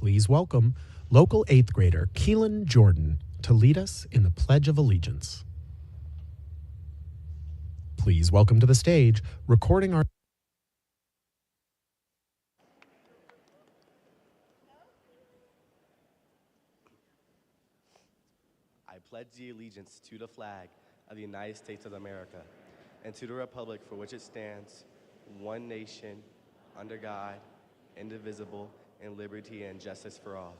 Please welcome local 8th grader Keelan Jordan to lead us in the Pledge of Allegiance. Please welcome to the stage recording our I pledge the allegiance to the flag of the United States of America and to the republic for which it stands, one nation, under God, indivisible, in liberty and justice for all.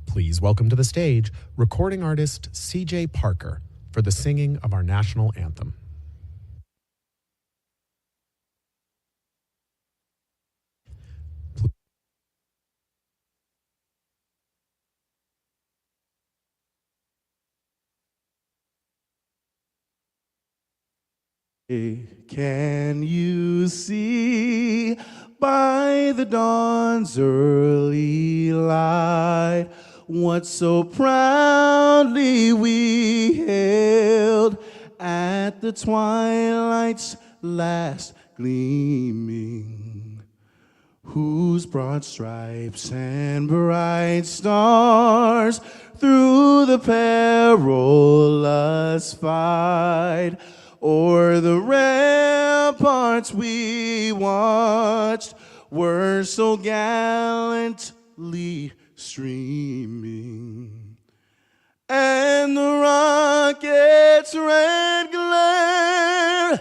Please welcome to the stage recording artist C.J. Parker for the singing of our national anthem. Can you see by the dawn's early light what so proudly we hailed at the twilight's last gleaming, whose broad stripes and bright stars through the perilous fight o'er the ramparts we watched were so gallantly streaming, and the rocket's red glare,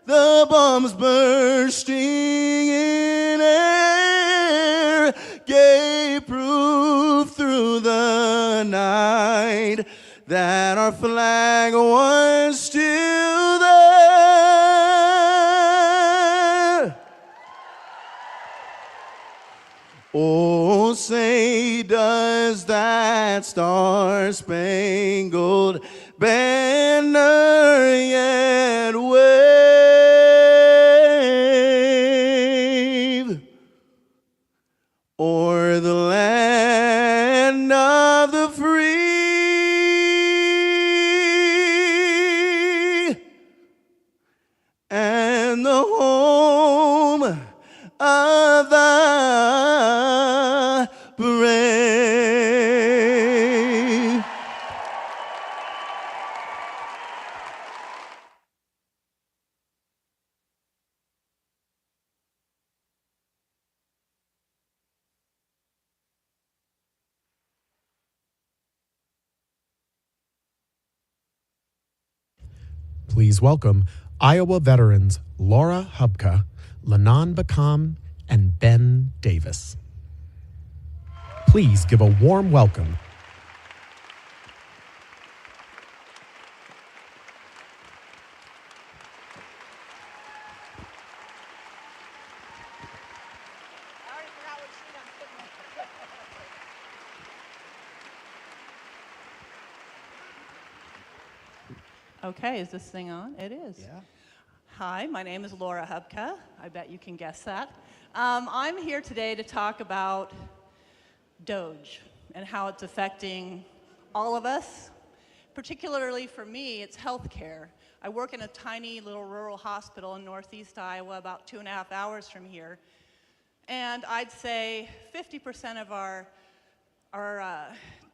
the bombs bursting in air, gave proof through the night that our flag was still there. Oh, say does that star-spangled banner yet wave o'er the land of the free and the home of the brave. Please welcome Iowa veterans Laura Hubka, Lanon Bakam, and Ben Davis. Please give a warm welcome. Okay, is this thing on? It is. Yeah. Hi, my name is Laura Hubka. I bet you can guess that. I'm here today to talk about DOGE and how it's affecting all of us. Particularly for me, it's healthcare. I work in a tiny little rural hospital in northeast Iowa, about 2.5 hours from here. And I'd say 50% of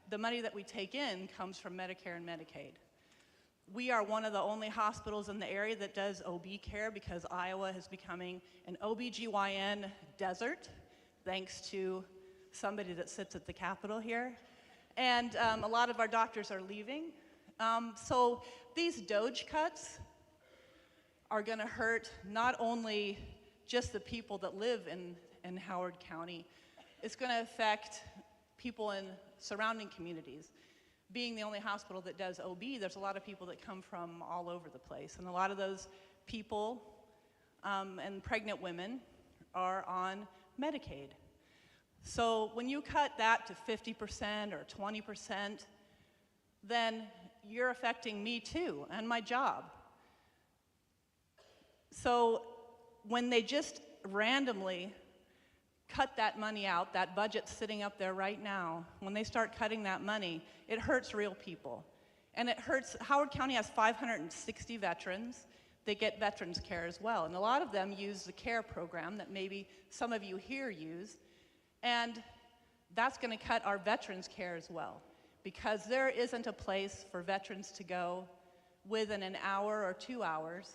the money that we take in comes from Medicare and Medicaid. We are one of the only hospitals in the area that does OB care because Iowa is becoming an OBGYN desert, thanks to somebody that sits at the Capitol here. And a lot of our doctors are leaving. So these DOGE cuts are going to hurt not only just the people that live in Howard County, it's going to affect people in surrounding communities. Being the only hospital that does OB, there's a lot of people that come from all over the place. And a lot of those people and pregnant women are on Medicaid. So when you cut that to 50% or 20%, then you're affecting me too and my job. So when they just randomly cut that money out, that budget's sitting up there right now, when they start cutting that money, it hurts real people. And it hurts, Howard County has 560 veterans. They get veterans care as well. And a lot of them use the CARE program that maybe some of you here use. And that's gonna cut our veterans care as well, because there isn't a place for veterans to go within an hour or 2 hours.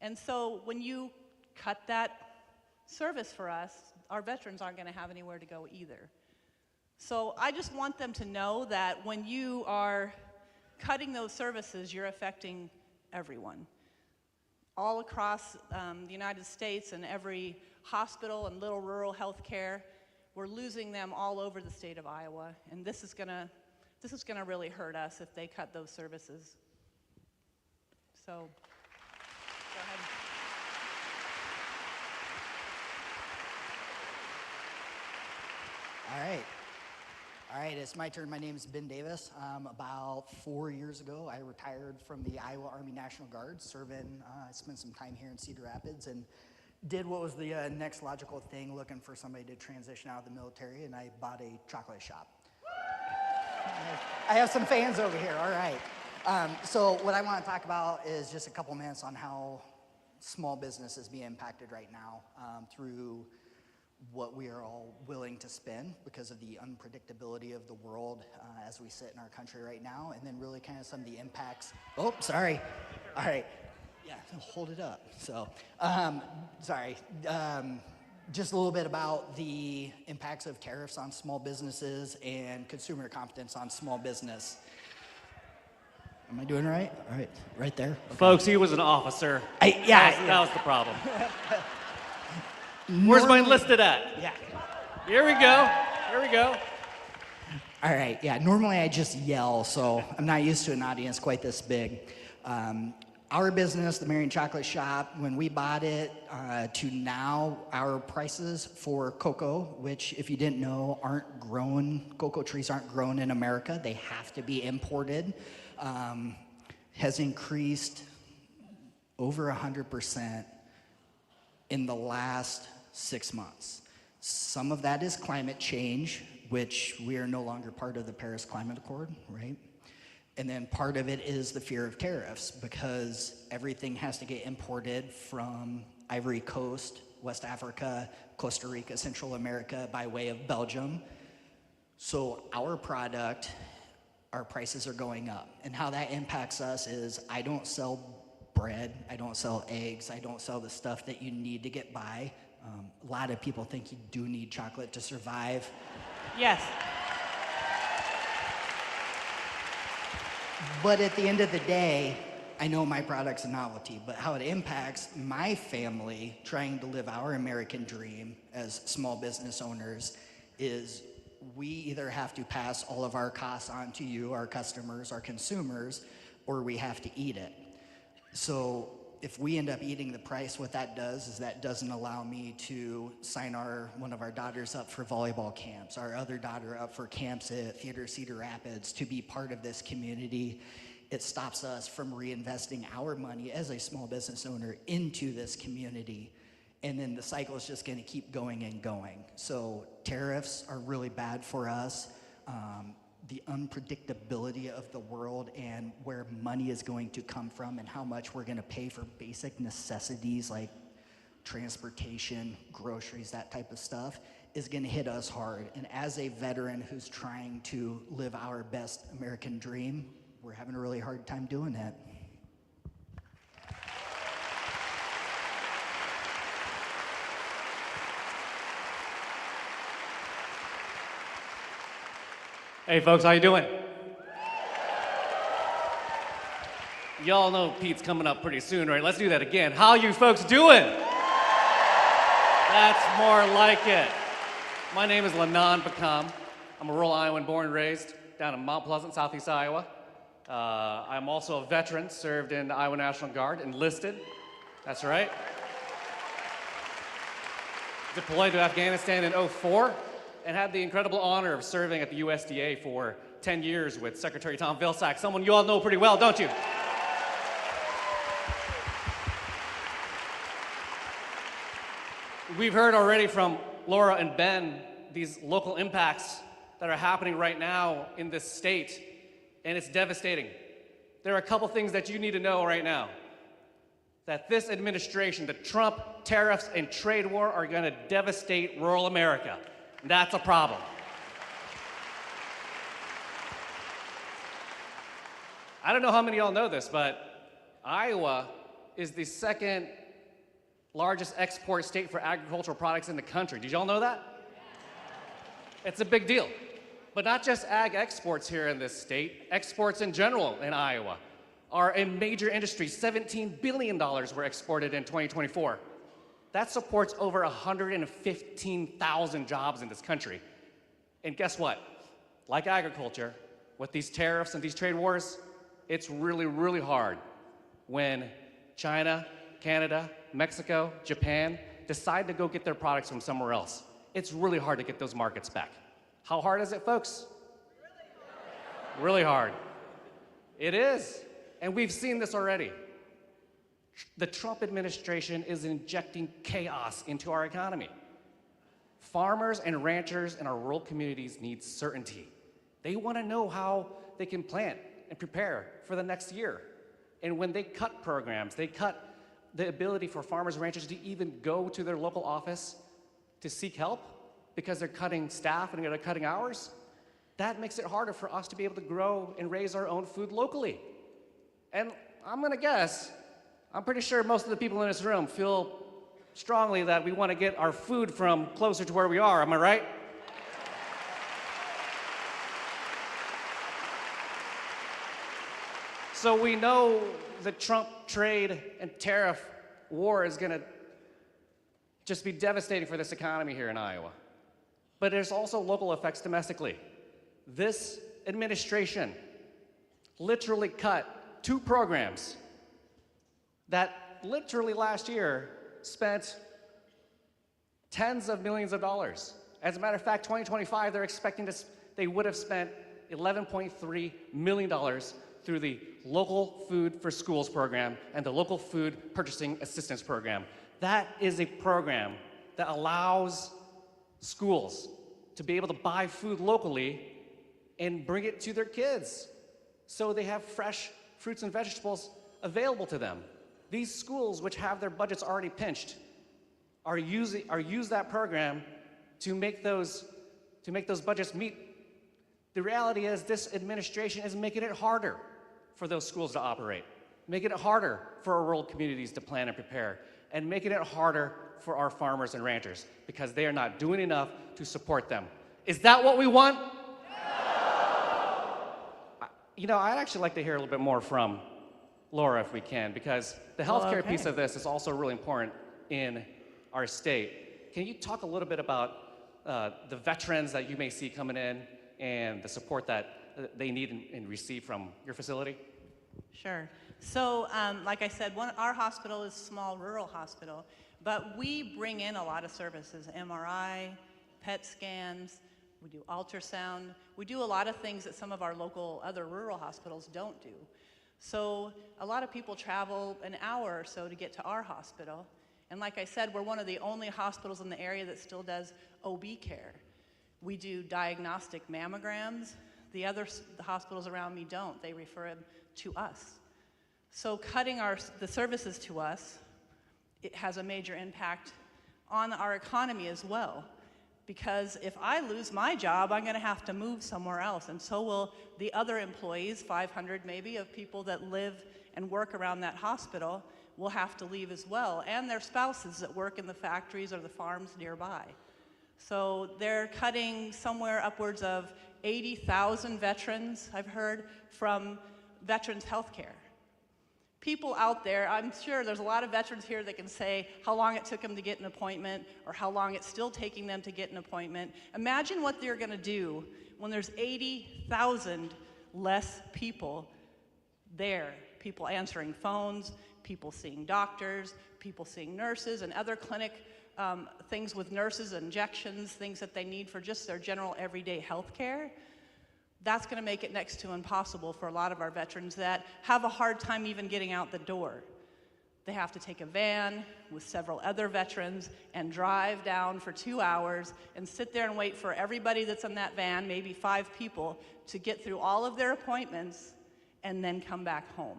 And so when you cut that service for us, our veterans aren't gonna have anywhere to go either. So I just want them to know that when you are cutting those services, you're affecting everyone. All across the United States, and every hospital and little rural health care, we're losing them all over the state of Iowa, and this is gonna really hurt us if they cut those services. So, go ahead. All right, it's my turn. My name is Ben Davis. About 4 years ago, I retired from the Iowa Army National Guard, I spent some time here in Cedar Rapids, and did what was the next logical thing, looking for somebody to transition out of the military, and I bought a chocolate shop. I have some fans over here, all right. So what I want to talk about is just a couple minutes on how small business is being impacted right now through what we are all willing to spend because of the unpredictability of the world as we sit in our country right now, and then really kind of some of the impacts. Oh, sorry. All right. Yeah, hold it up. So, sorry. Just a little bit about the impacts of tariffs on small businesses and consumer confidence on small business. Am I doing right? All right, right there. Okay. Folks, he was an officer. That was the problem. Where's my enlisted at? Yeah. Here we go. Here we go. All right, yeah, normally I just yell, so I'm not used to an audience quite this big. Our business, the Marion Chocolate Shop, when we bought it to now, our prices for cocoa, which if you didn't know, cocoa trees aren't grown in America, they have to be imported, has increased over 100% in the last 6 months. Some of that is climate change, which we are no longer part of the Paris Climate Accord, right? And then part of it is the fear of tariffs, because everything has to get imported from Ivory Coast, West Africa, Costa Rica, Central America by way of Belgium. So our product, our prices are going up. And how that impacts us is I don't sell bread, I don't sell eggs, I don't sell the stuff that you need to get by. A lot of people think you do need chocolate to survive. Yes. But at the end of the day, I know my product's a novelty, but how it impacts my family trying to live our American dream as small business owners is we either have to pass all of our costs on to you, our customers, our consumers, or we have to eat it. So if we end up eating the price, what that does is that doesn't allow me to sign one of our daughters up for volleyball camps, our other daughter up for camps at Theater Cedar Rapids to be part of this community. It stops us from reinvesting our money as a small business owner into this community. And then the cycle is just gonna keep going and going. So tariffs are really bad for us. The unpredictability of the world and where money is going to come from and how much we're gonna pay for basic necessities like transportation, groceries, that type of stuff is gonna hit us hard. And as a veteran who's trying to live our best American dream, we're having a really hard time doing that. Hey folks, how you doing? Y'all know Pete's coming up pretty soon, right? Let's do that again. How you folks doing? That's more like it. My name is Lanon Bakam. I'm a rural Iowan born and raised down in Mount Pleasant, southeast Iowa. I'm also a veteran, served in the Iowa National Guard, enlisted. That's right. Deployed to Afghanistan in 2004. And had the incredible honor of serving at the USDA for 10 years with Secretary Tom Vilsack, someone you all know pretty well, don't you? We've heard already from Laura and Ben these local impacts that are happening right now in this state, and it's devastating. There are a couple things that you need to know right now. That this administration, the Trump tariffs and trade war, are going to devastate rural America. And that's a problem. I don't know how many of y'all know this, but Iowa is the second largest export state for agricultural products in the country. Did y'all know that? It's a big deal. But not just ag exports here in this state, exports in general in Iowa are a major industry. $17 billion were exported in 2024. That supports over 115,000 jobs in this country. And guess what? Like agriculture, with these tariffs and these trade wars, it's really, really hard when China, Canada, Mexico, Japan decide to go get their products from somewhere else. It's really hard to get those markets back. How hard is it, folks? Really hard. It is. And we've seen this already. The Trump administration is injecting chaos into our economy. Farmers and ranchers in our rural communities need certainty. They want to know how they can plant and prepare for the next year. And when they cut programs, they cut the ability for farmers and ranchers to even go to their local office to seek help because they're cutting staff and they're cutting hours. That makes it harder for us to be able to grow and raise our own food locally. And I'm gonna guess, I'm pretty sure most of the people in this room feel strongly that we want to get our food from closer to where we are. Am I right? So we know the Trump trade and tariff war is gonna just be devastating for this economy here in Iowa. But there's also local effects domestically. This administration literally cut 2 programs that literally last year spent tens of millions of dollars. As a matter of fact, 2025, they're expecting they would have spent $11.3 million through the Local Food for Schools program and the Local Food Purchasing Assistance program. That is a program that allows schools to be able to buy food locally and bring it to their kids so they have fresh fruits and vegetables available to them. These schools, which have their budgets already pinched, are use that program to make those budgets meet. The reality is this administration is making it harder for those schools to operate, making it harder for our rural communities to plan and prepare, and making it harder for our farmers and ranchers because they are not doing enough to support them. Is that what we want? No! You know, I'd actually like to hear a little bit more from Laura if we can, because the healthcare piece of this is also really important in our state. Can you talk a little bit about the veterans that you may see coming in and the support that they need and receive from your facility? Sure. So, like I said, our hospital is a small rural hospital, but we bring in a lot of services, MRI, PET scans, we do ultrasound. We do a lot of things that some of our local other rural hospitals don't do. So a lot of people travel an hour or so to get to our hospital. And like I said, we're one of the only hospitals in the area that still does OB care. We do diagnostic mammograms. The hospitals around me don't. They refer them to us. So cutting the services to us, it has a major impact on our economy as well. Because if I lose my job, I'm going to have to move somewhere else, and so will the other employees, 500 maybe, of people that live and work around that hospital will have to leave as well, and their spouses that work in the factories or the farms nearby. So they're cutting somewhere upwards of 80,000 veterans, I've heard, from veterans health care. People out there, I'm sure there's a lot of veterans here that can say how long it took them to get an appointment or how long it's still taking them to get an appointment. Imagine what they're going to do when there's 80,000 less people there. People answering phones, people seeing doctors, people seeing nurses and other clinic things with nurses, injections, things that they need for just their general everyday health care. That's going to make it next to impossible for a lot of our veterans that have a hard time even getting out the door. They have to take a van with several other veterans and drive down for 2 hours and sit there and wait for everybody that's in that van, maybe 5 people, to get through all of their appointments and then come back home.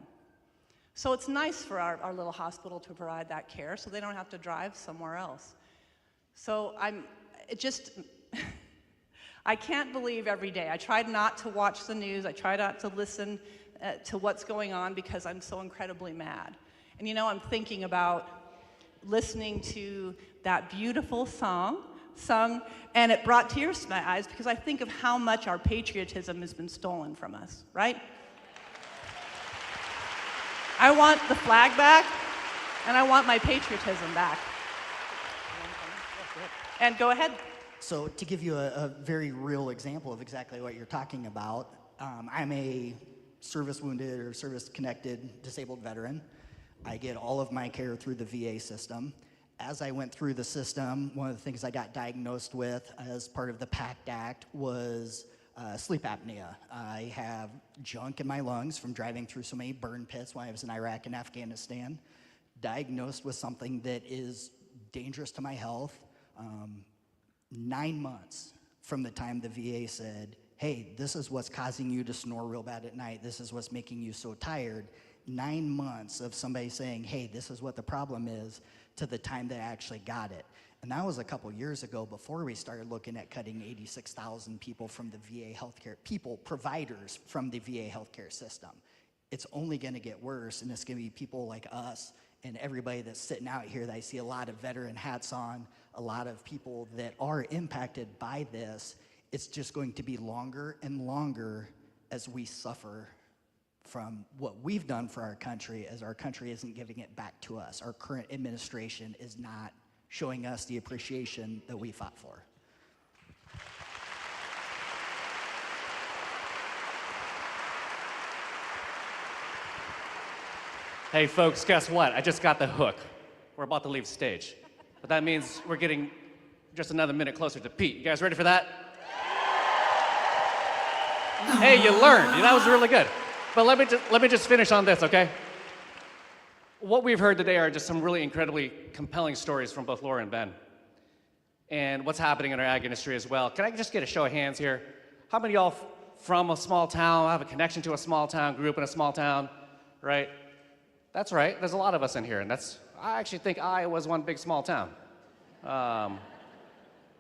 So it's nice for our little hospital to provide that care so they don't have to drive somewhere else. So I can't believe every day. I try not to watch the news. I try not to listen to what's going on because I'm so incredibly mad. And you know, I'm thinking about listening to that beautiful song sung, and it brought tears to my eyes because I think of how much our patriotism has been stolen from us, right? I want the flag back, and I want my patriotism back. And go ahead. So to give you a very real example of exactly what you're talking about, I'm a service-wounded or service-connected disabled veteran. I get all of my care through the VA system. As I went through the system, one of the things I got diagnosed with as part of the PACT Act was sleep apnea. I have junk in my lungs from driving through so many burn pits when I was in Iraq and Afghanistan, diagnosed with something that is dangerous to my health. 9 months from the time the VA said, hey, this is what's causing you to snore real bad at night, this is what's making you so tired, 9 months of somebody saying, hey, this is what the problem is, to the time that I actually got it. And that was a couple years ago before we started looking at cutting 86,000 people from the VA healthcare, providers from the VA healthcare system. It's only gonna get worse, and it's gonna be people like us and everybody that's sitting out here that I see a lot of veteran hats on, a lot of people that are impacted by this. It's just going to be longer and longer as we suffer from what we've done for our country, as our country isn't giving it back to us. Our current administration is not showing us the appreciation that we fought for. Hey folks, guess what? I just got the hook. We're about to leave stage. But that means we're getting just another minute closer to Pete. You guys ready for that? Hey, you learned. That was really good. But let me just finish on this, okay? What we've heard today are just some really incredibly compelling stories from both Laura and Ben. And what's happening in our ag industry as well. Can I just get a show of hands here? How many of y'all from a small town, have a connection to a small town, grew up in a small town, right? That's right, there's a lot of us in here, and I actually think Iowa's one big small town.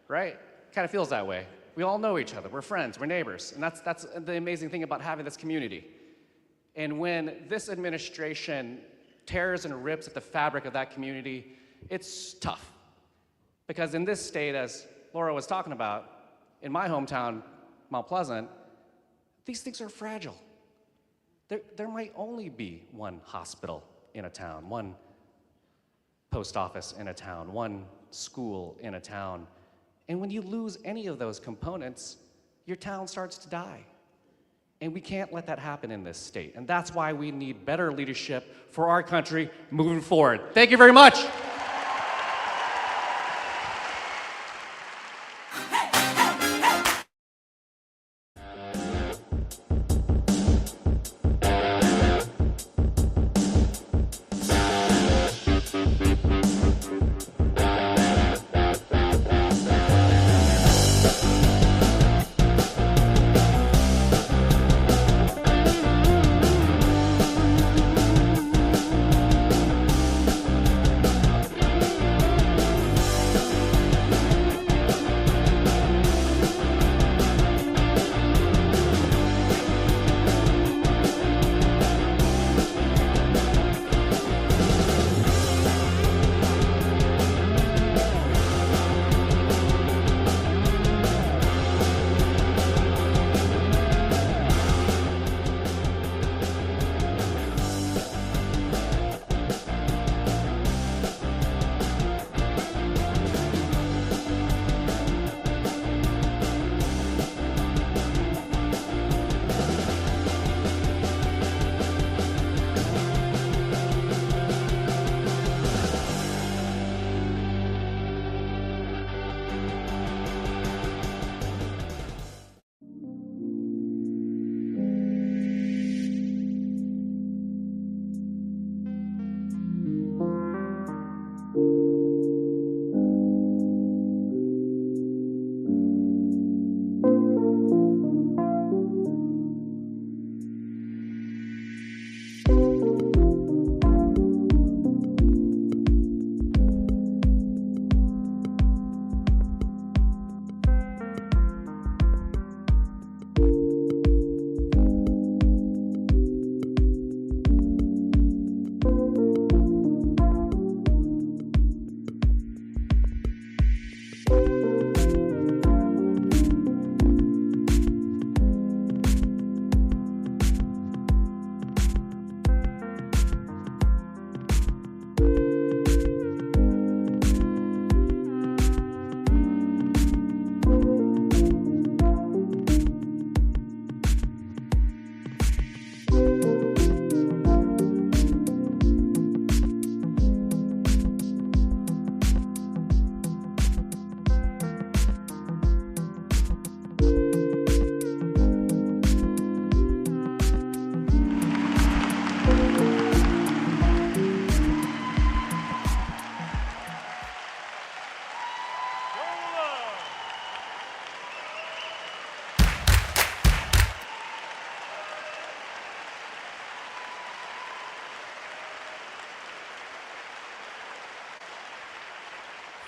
Right? Kind of feels that way. We all know each other, we're friends, we're neighbors, and that's the amazing thing about having this community. And when this administration tears and rips at the fabric of that community, it's tough. Because in this state, as Laura was talking about, in my hometown, Mount Pleasant, these things are fragile. There might only be one hospital in a town, one post office in a town, one school in a town. And when you lose any of those components, your town starts to die. And we can't let that happen in this state. And that's why we need better leadership for our country moving forward. Thank you very much.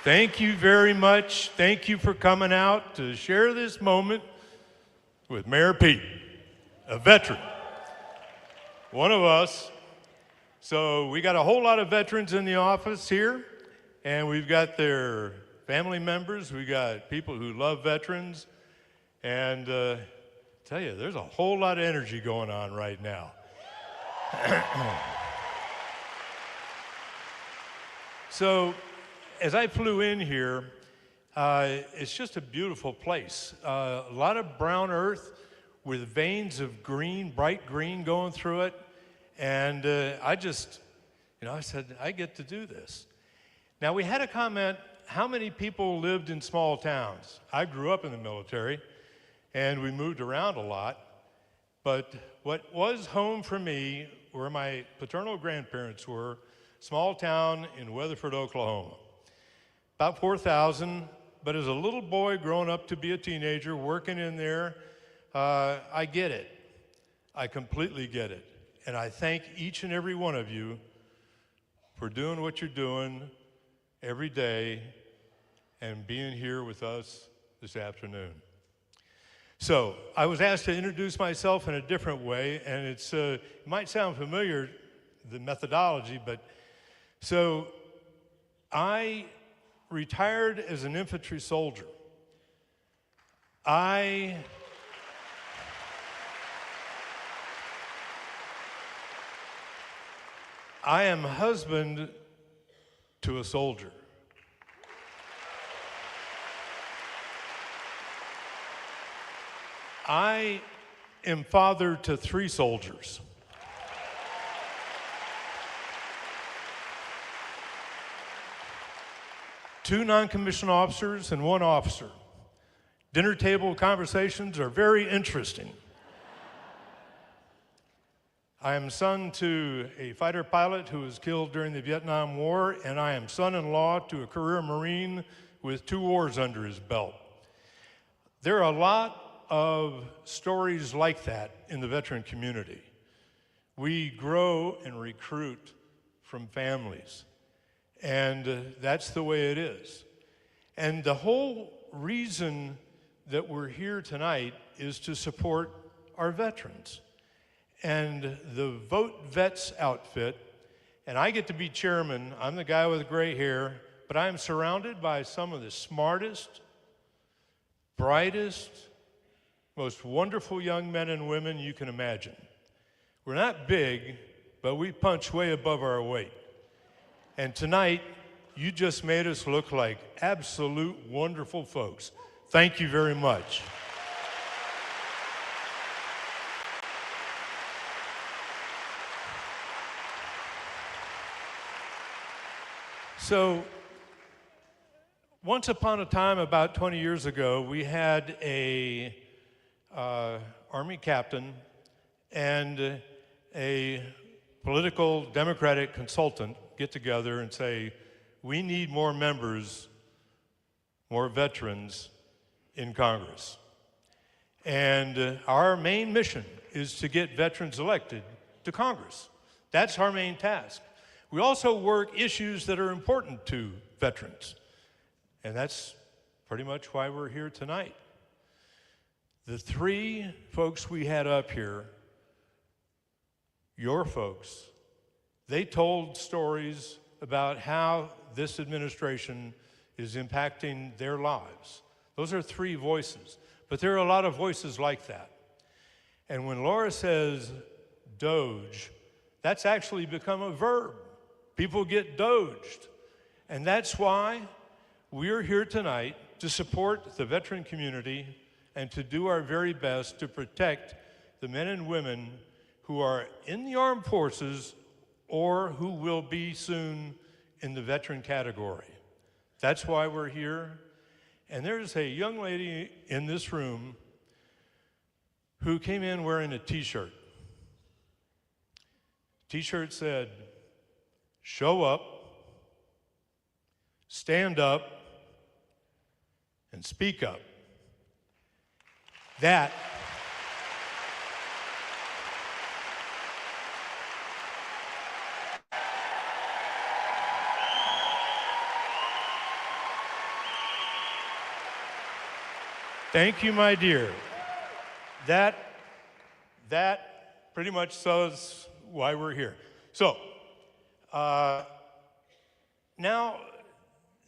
Thank you very much. Thank you for coming out to share this moment with Mayor Pete, a veteran, one of us. So we got a whole lot of veterans in the office here, and we've got their family members. We got people who love veterans, and tell you, there's a whole lot of energy going on right now. So as I flew in here, it's just a beautiful place. A lot of brown earth with veins of green, bright green going through it. And I said, I get to do this. Now, we had a comment, how many people lived in small towns? I grew up in the military, and we moved around a lot. But what was home for me, where my paternal grandparents were, small town in Weatherford, Oklahoma. About 4,000, but as a little boy growing up to be a teenager, working in there, I get it. I completely get it. And I thank each and every one of you for doing what you're doing every day and being here with us this afternoon. So I was asked to introduce myself in a different way, and it might sound familiar, the methodology, but so I retired as an infantry soldier. I am husband to a soldier. I am father to 3 soldiers. Two non-commissioned officers and 1 officer. Dinner table conversations are very interesting. I am son to a fighter pilot who was killed during the Vietnam War, and I am son-in-law to a career Marine with 2 wars under his belt. There are a lot of stories like that in the veteran community. We grow and recruit from families. And that's the way it is. And the whole reason that we're here tonight is to support our veterans. And the Vote Vets outfit, and I get to be chairman, I'm the guy with the gray hair, but I'm surrounded by some of the smartest, brightest, most wonderful young men and women you can imagine. We're not big, but we punch way above our weight. And tonight, you just made us look like absolute wonderful folks. Thank you very much. So, once upon a time, about 20 years ago, we had a Army captain and a political Democratic consultant get together and say, we need more members, more veterans in Congress. And our main mission is to get veterans elected to Congress. That's our main task. We also work issues that are important to veterans. And that's pretty much why we're here tonight. The 3 folks we had up here, your folks, they told stories about how this administration is impacting their lives. Those are 3 voices, but there are a lot of voices like that. And when Laura says doge, that's actually become a verb. People get doged. And that's why we're here tonight to support the veteran community and to do our very best to protect the men and women who are in the armed forces or who will be soon in the veteran category. That's why we're here. And there's a young lady in this room who came in wearing a t-shirt. T-shirt said, show up, stand up, and speak up. That Thank you, my dear. That pretty much says why we're here. So, now,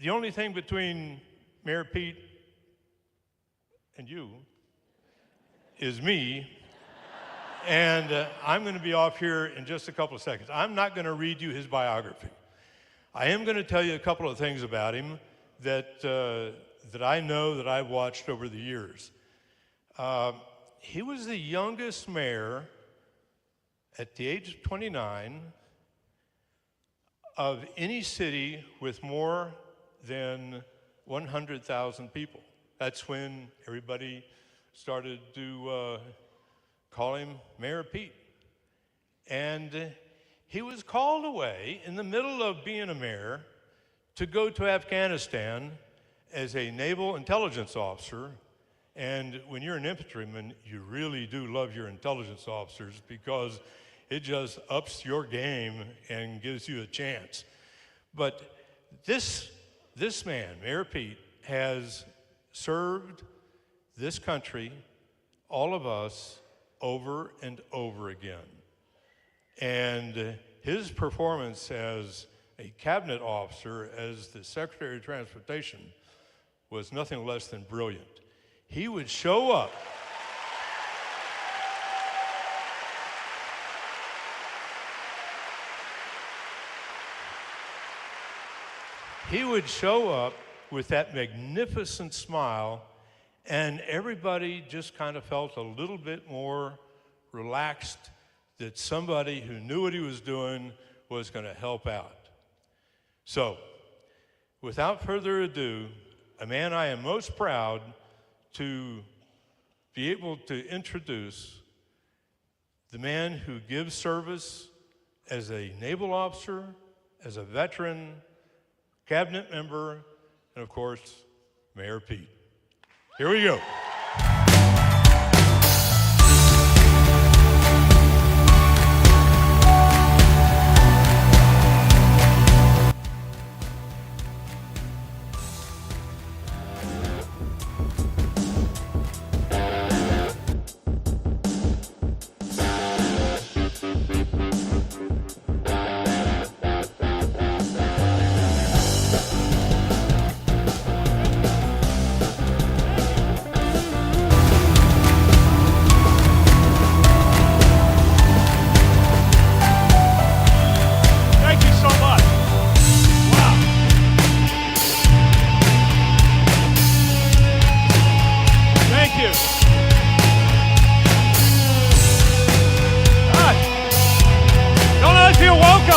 the only thing between Mayor Pete and you is me, and I'm going to be off here in just a couple of seconds. I'm not going to read you his biography. I am going to tell you a couple of things about him that I know, that I've watched over the years. He was the youngest mayor at the age of 29 of any city with more than 100,000 people. That's when everybody started to call him Mayor Pete. And he was called away in the middle of being a mayor to go to Afghanistan as a naval intelligence officer. And when you're an infantryman, you really do love your intelligence officers because it just ups your game and gives you a chance. But this man, Mayor Pete, has served this country, all of us, over and over again. And his performance as a cabinet officer, as the Secretary of Transportation, was nothing less than brilliant. He would show up. He would show up with that magnificent smile, and everybody just kind of felt a little bit more relaxed that somebody who knew what he was doing was going to help out. So, without further ado, a man I am most proud to be able to introduce, the man who gives service as a naval officer, as a veteran, cabinet member, and of course, Mayor Pete. Here we go.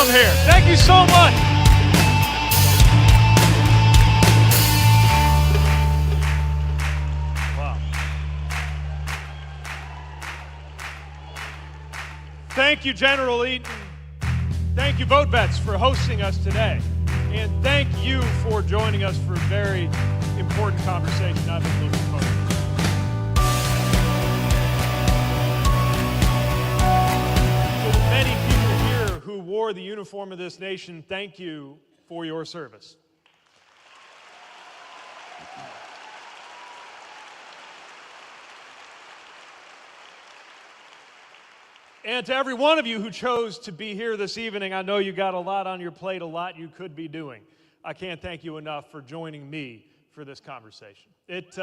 Here. Thank you so much. Wow. Thank you, General Eaton. Thank you, VoteVets, for hosting us today. And thank you for joining us for a very important conversation I've been looking forward to. To the many people here who wore the uniform of this nation, thank you for your service. And to every one of you who chose to be here this evening, I know you got a lot on your plate, a lot you could be doing. I can't thank you enough for joining me for this conversation. It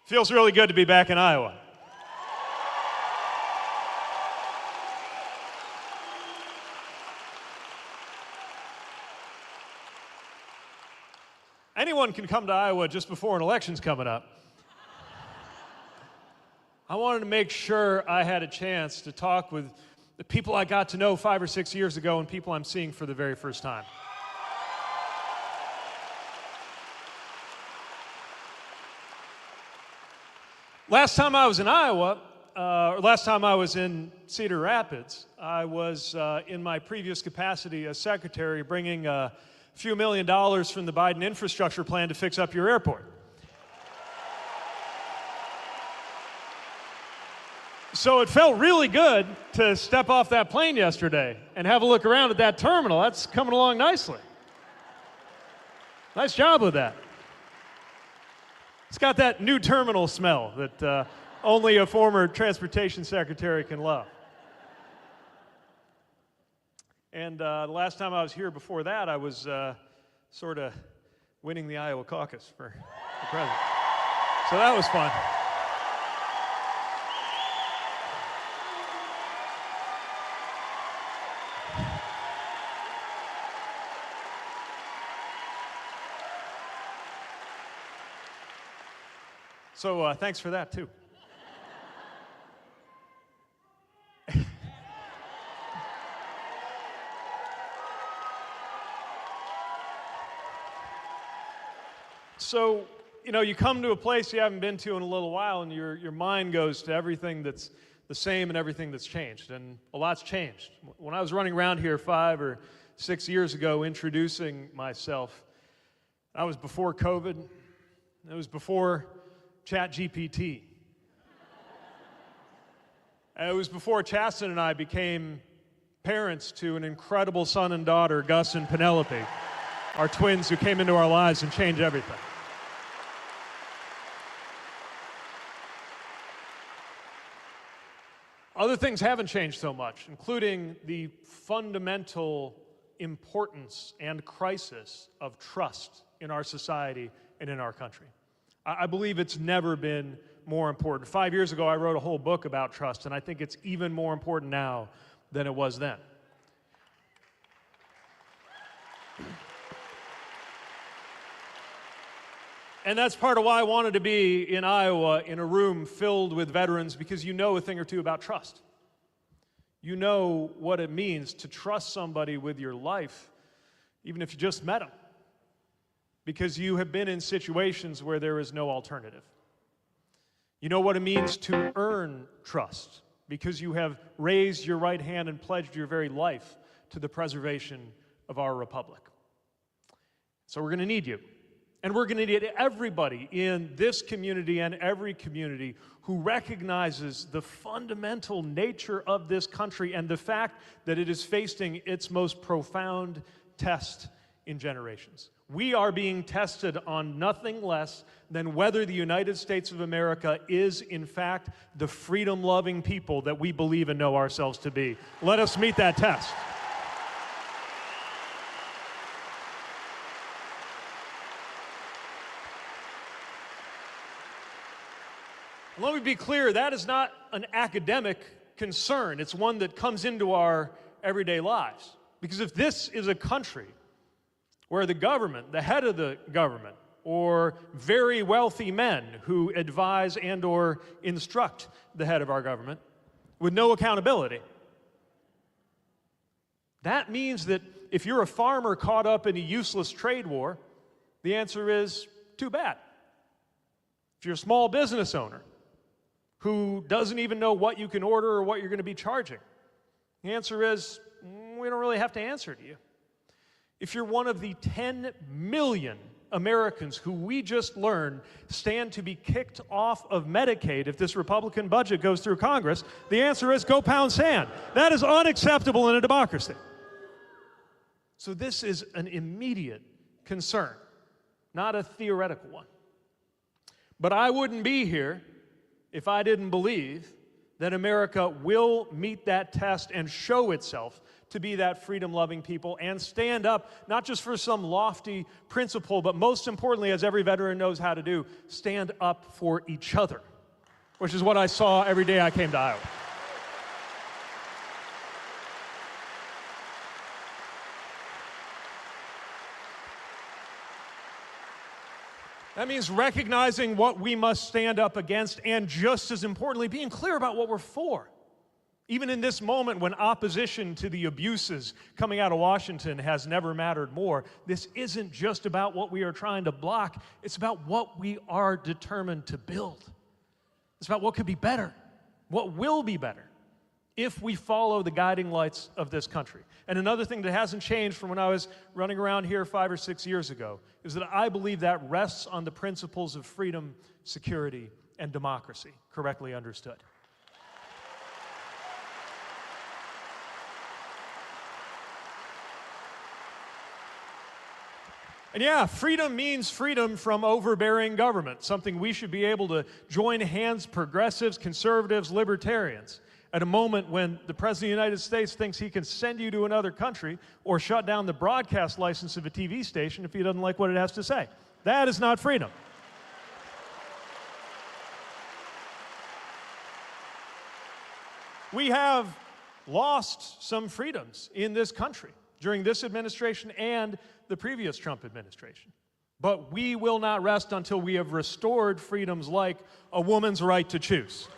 feels really good to be back in Iowa. Anyone can come to Iowa just before an election's coming up. I wanted to make sure I had a chance to talk with the people I got to know 5 or 6 years ago and people I'm seeing for the very first time. Last time I was in Iowa, or last time I was in Cedar Rapids, I was in my previous capacity as secretary bringing a few $1 million from the Biden infrastructure plan to fix up your airport. So it felt really good to step off that plane yesterday and have a look around at that terminal. That's coming along nicely. Nice job with that. It's got that new terminal smell that only a former transportation secretary can love. And the last time I was here before that, I was sort of winning the Iowa caucus for the president. So that was fun. So thanks for that, too. So, you know, you come to a place you haven't been to in a little while, and your mind goes to everything that's the same and everything that's changed, and a lot's changed. When I was running around here 5 or 6 years ago introducing myself, I was before COVID. It was before ChatGPT. It was before Chasten and I became parents to an incredible son and daughter, Gus and Penelope, our twins who came into our lives and changed everything. Other things haven't changed so much, including the fundamental importance and crisis of trust in our society and in our country. I believe it's never been more important. 5 years ago, I wrote a whole book about trust, and I think it's even more important now than it was then. And that's part of why I wanted to be in Iowa in a room filled with veterans, because you know a thing or two about trust. You know what it means to trust somebody with your life, even if you just met them, because you have been in situations where there is no alternative. You know what it means to earn trust, because you have raised your right hand and pledged your very life to the preservation of our republic. So we're going to need you. And we're going to need everybody in this community and every community who recognizes the fundamental nature of this country and the fact that it is facing its most profound test in generations. We are being tested on nothing less than whether the United States of America is, in fact, the freedom-loving people that we believe and know ourselves to be. Let us meet that test. Let me be clear, that is not an academic concern. It's one that comes into our everyday lives. Because if this is a country where the government, the head of the government, or very wealthy men who advise and or instruct the head of our government with no accountability, that means that if you're a farmer caught up in a useless trade war, the answer is too bad. If you're a small business owner who doesn't even know what you can order or what you're going to be charging, the answer is we don't really have to answer to you. If you're one of the 10 million Americans who we just learned stand to be kicked off of Medicaid if this Republican budget goes through Congress, the answer is go pound sand. That is unacceptable in a democracy. So this is an immediate concern, not a theoretical one. But I wouldn't be here if I didn't believe that America will meet that test and show itself to be that freedom-loving people and stand up, not just for some lofty principle, but most importantly, as every veteran knows how to do, stand up for each other, which is what I saw every day I came to Iowa. That means recognizing what we must stand up against and, just as importantly, being clear about what we're for. Even in this moment when opposition to the abuses coming out of Washington has never mattered more, this isn't just about what we are trying to block. It's about what we are determined to build. It's about what could be better, what will be better, if we follow the guiding lights of this country. And another thing that hasn't changed from when I was running around here 5 or 6 years ago is that I believe that rests on the principles of freedom, security, and democracy, correctly understood. And yeah, freedom means freedom from overbearing government, something we should be able to join hands, progressives, conservatives, libertarians, at a moment when the President of the United States thinks he can send you to another country or shut down the broadcast license of a TV station if he doesn't like what it has to say. That is not freedom. We have lost some freedoms in this country during this administration and the previous Trump administration. But we will not rest until we have restored freedoms like a woman's right to choose.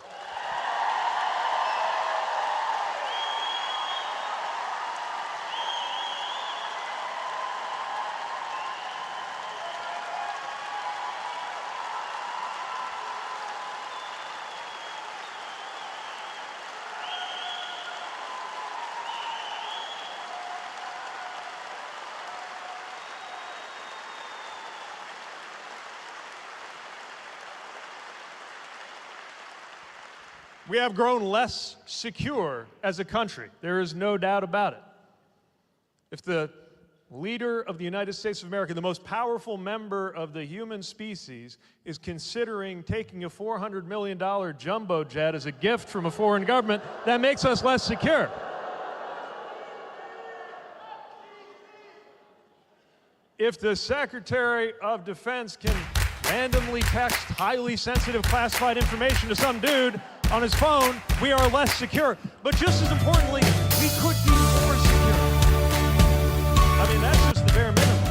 We have grown less secure as a country. There is no doubt about it. If the leader of the United States of America, the most powerful member of the human species, is considering taking a $400 million jumbo jet as a gift from a foreign government, that makes us less secure. If the Secretary of Defense can randomly text highly sensitive classified information to some dude on his phone, we are less secure. But just as importantly, we could be more secure. I mean, that's just the bare minimum.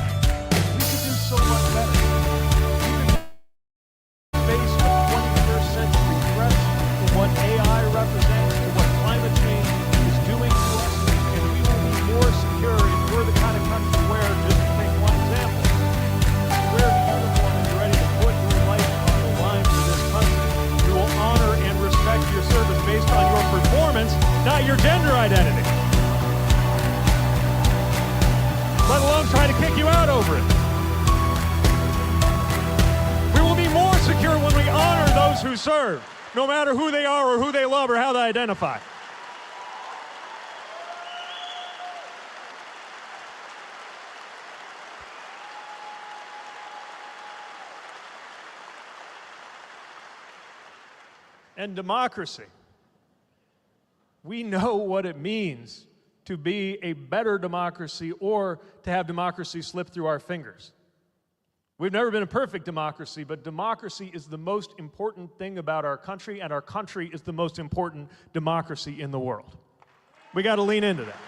We could do so much better. We could face the 21st century threats to what AI represents, to what climate change is doing to us, and we will be more secure if we're the kind of country where, just to take one example, wear the uniform and you're ready to put your life on the line for this country. We will honor and respect your service based on your performance, not your gender identity. Let alone try to kick you out over it. We will be more secure when we honor those who serve, no matter who they are or who they love or how they identify. And democracy. We know what it means to be a better democracy or to have democracy slip through our fingers. We've never been a perfect democracy, but democracy is the most important thing about our country, and our country is the most important democracy in the world. We got to lean into that.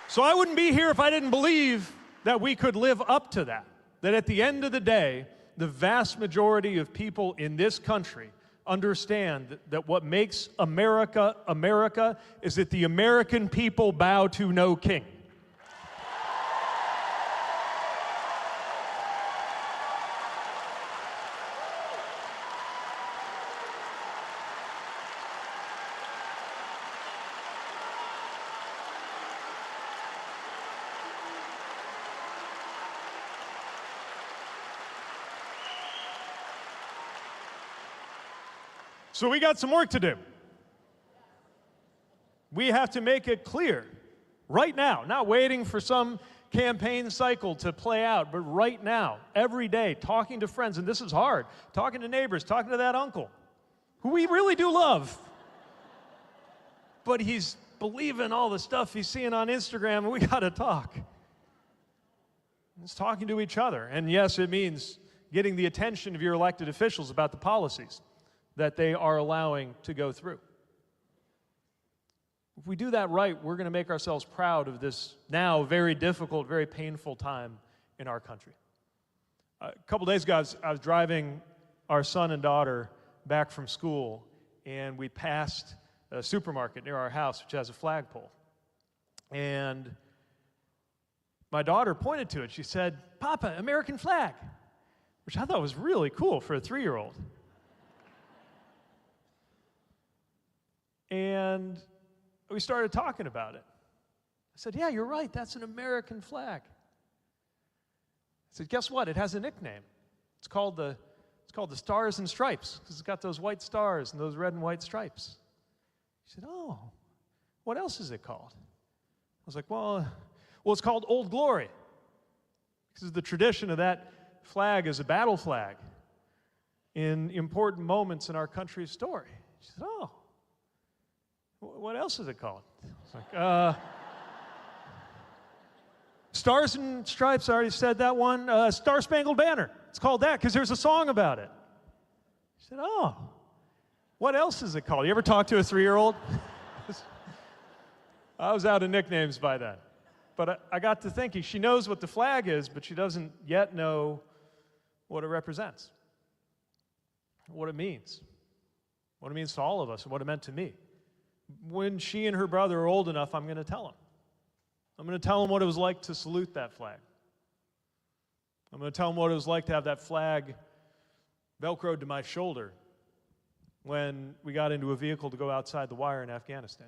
So I wouldn't be here if I didn't believe that we could live up to that. That at the end of the day, the vast majority of people in this country understand that what makes America America is that the American people bow to no king. So we got some work to do. We have to make it clear right now, not waiting for some campaign cycle to play out, but right now, every day, talking to friends, and this is hard, talking to neighbors, talking to that uncle, who we really do love, but he's believing all the stuff he's seeing on Instagram, and we got to talk. It's talking to each other, and yes, it means getting the attention of your elected officials about the policies that they are allowing to go through. If we do that right, we're going to make ourselves proud of this now very difficult, very painful time in our country. A couple days ago, I was driving our son and daughter back from school, and we passed a supermarket near our house, which has a flagpole. And my daughter pointed to it. She said, "Papa, American flag," which I thought was really cool for a 3-year-old. And we started talking about it. I said, "Yeah, you're right, that's an American flag." I said, "Guess what? It has a nickname. It's called the Stars and Stripes, because it's got those white stars and those red and white stripes." She said, "Oh, what else is it called?" I was like, well, Well, it's called Old Glory. Because the tradition of that flag is a battle flag in important moments in our country's story. She said, oh, what else is it called? It's like, Stars and Stripes, I already said that one. Star Spangled Banner. It's called that because there's a song about it. She said, oh, what else is it called? You ever talk to a 3-year-old? I was out of nicknames by then. But I got to thinking, she knows what the flag is, but she doesn't yet know what it represents, what it means to all of us, and what it meant to me. When she and her brother are old enough, I'm going to tell them. I'm going to tell them what it was like to salute that flag. I'm going to tell them what it was like to have that flag Velcroed to my shoulder when we got into a vehicle to go outside the wire in Afghanistan.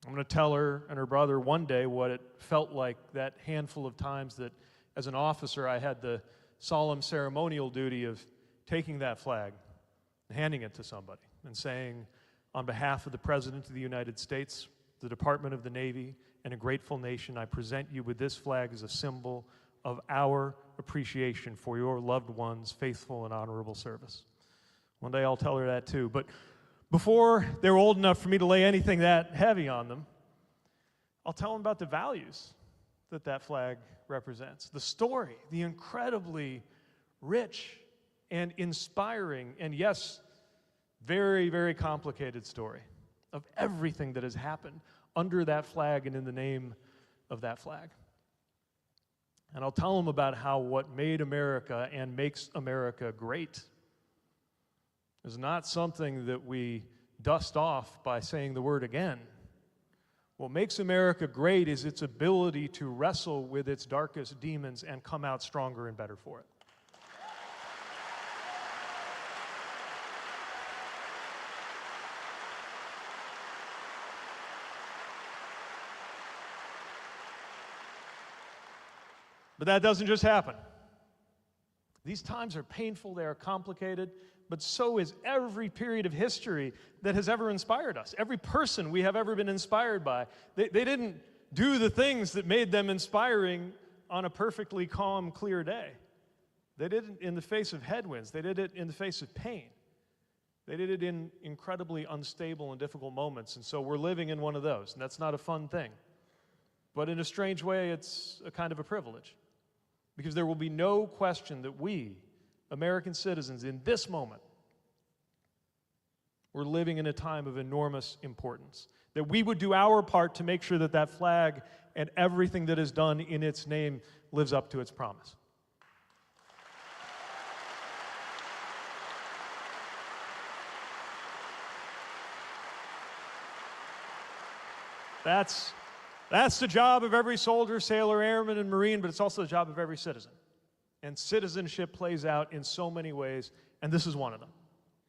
I'm going to tell her and her brother one day what it felt like that handful of times that, as an officer, I had the solemn ceremonial duty of taking that flag and handing it to somebody and saying, on behalf of the President of the United States, the Department of the Navy, and a grateful nation, I present you with this flag as a symbol of our appreciation for your loved ones' faithful and honorable service. One day I'll tell her that too. But before they're old enough for me to lay anything that heavy on them, I'll tell them about the values that that flag represents, the story, the incredibly rich and inspiring, and yes, very, very complicated story of everything that has happened under that flag and in the name of that flag. And I'll tell them about how what made America and makes America great is not something that we dust off by saying the word again. What makes America great is its ability to wrestle with its darkest demons and come out stronger and better for it. But that doesn't just happen. These times are painful, they are complicated, but so is every period of history that has ever inspired us. Every person we have ever been inspired by. They didn't do the things that made them inspiring on a perfectly calm, clear day. They did it in the face of headwinds. They did it in the face of pain. They did it in incredibly unstable and difficult moments. And so we're living in one of those, and that's not a fun thing. But in a strange way, it's a kind of a privilege. Because there will be no question that we, American citizens, in this moment, we're living in a time of enormous importance. That we would do our part to make sure that that flag and everything that is done in its name lives up to its promise. That's the job of every soldier, sailor, airman, and Marine, but it's also the job of every citizen. And citizenship plays out in so many ways, and this is one of them.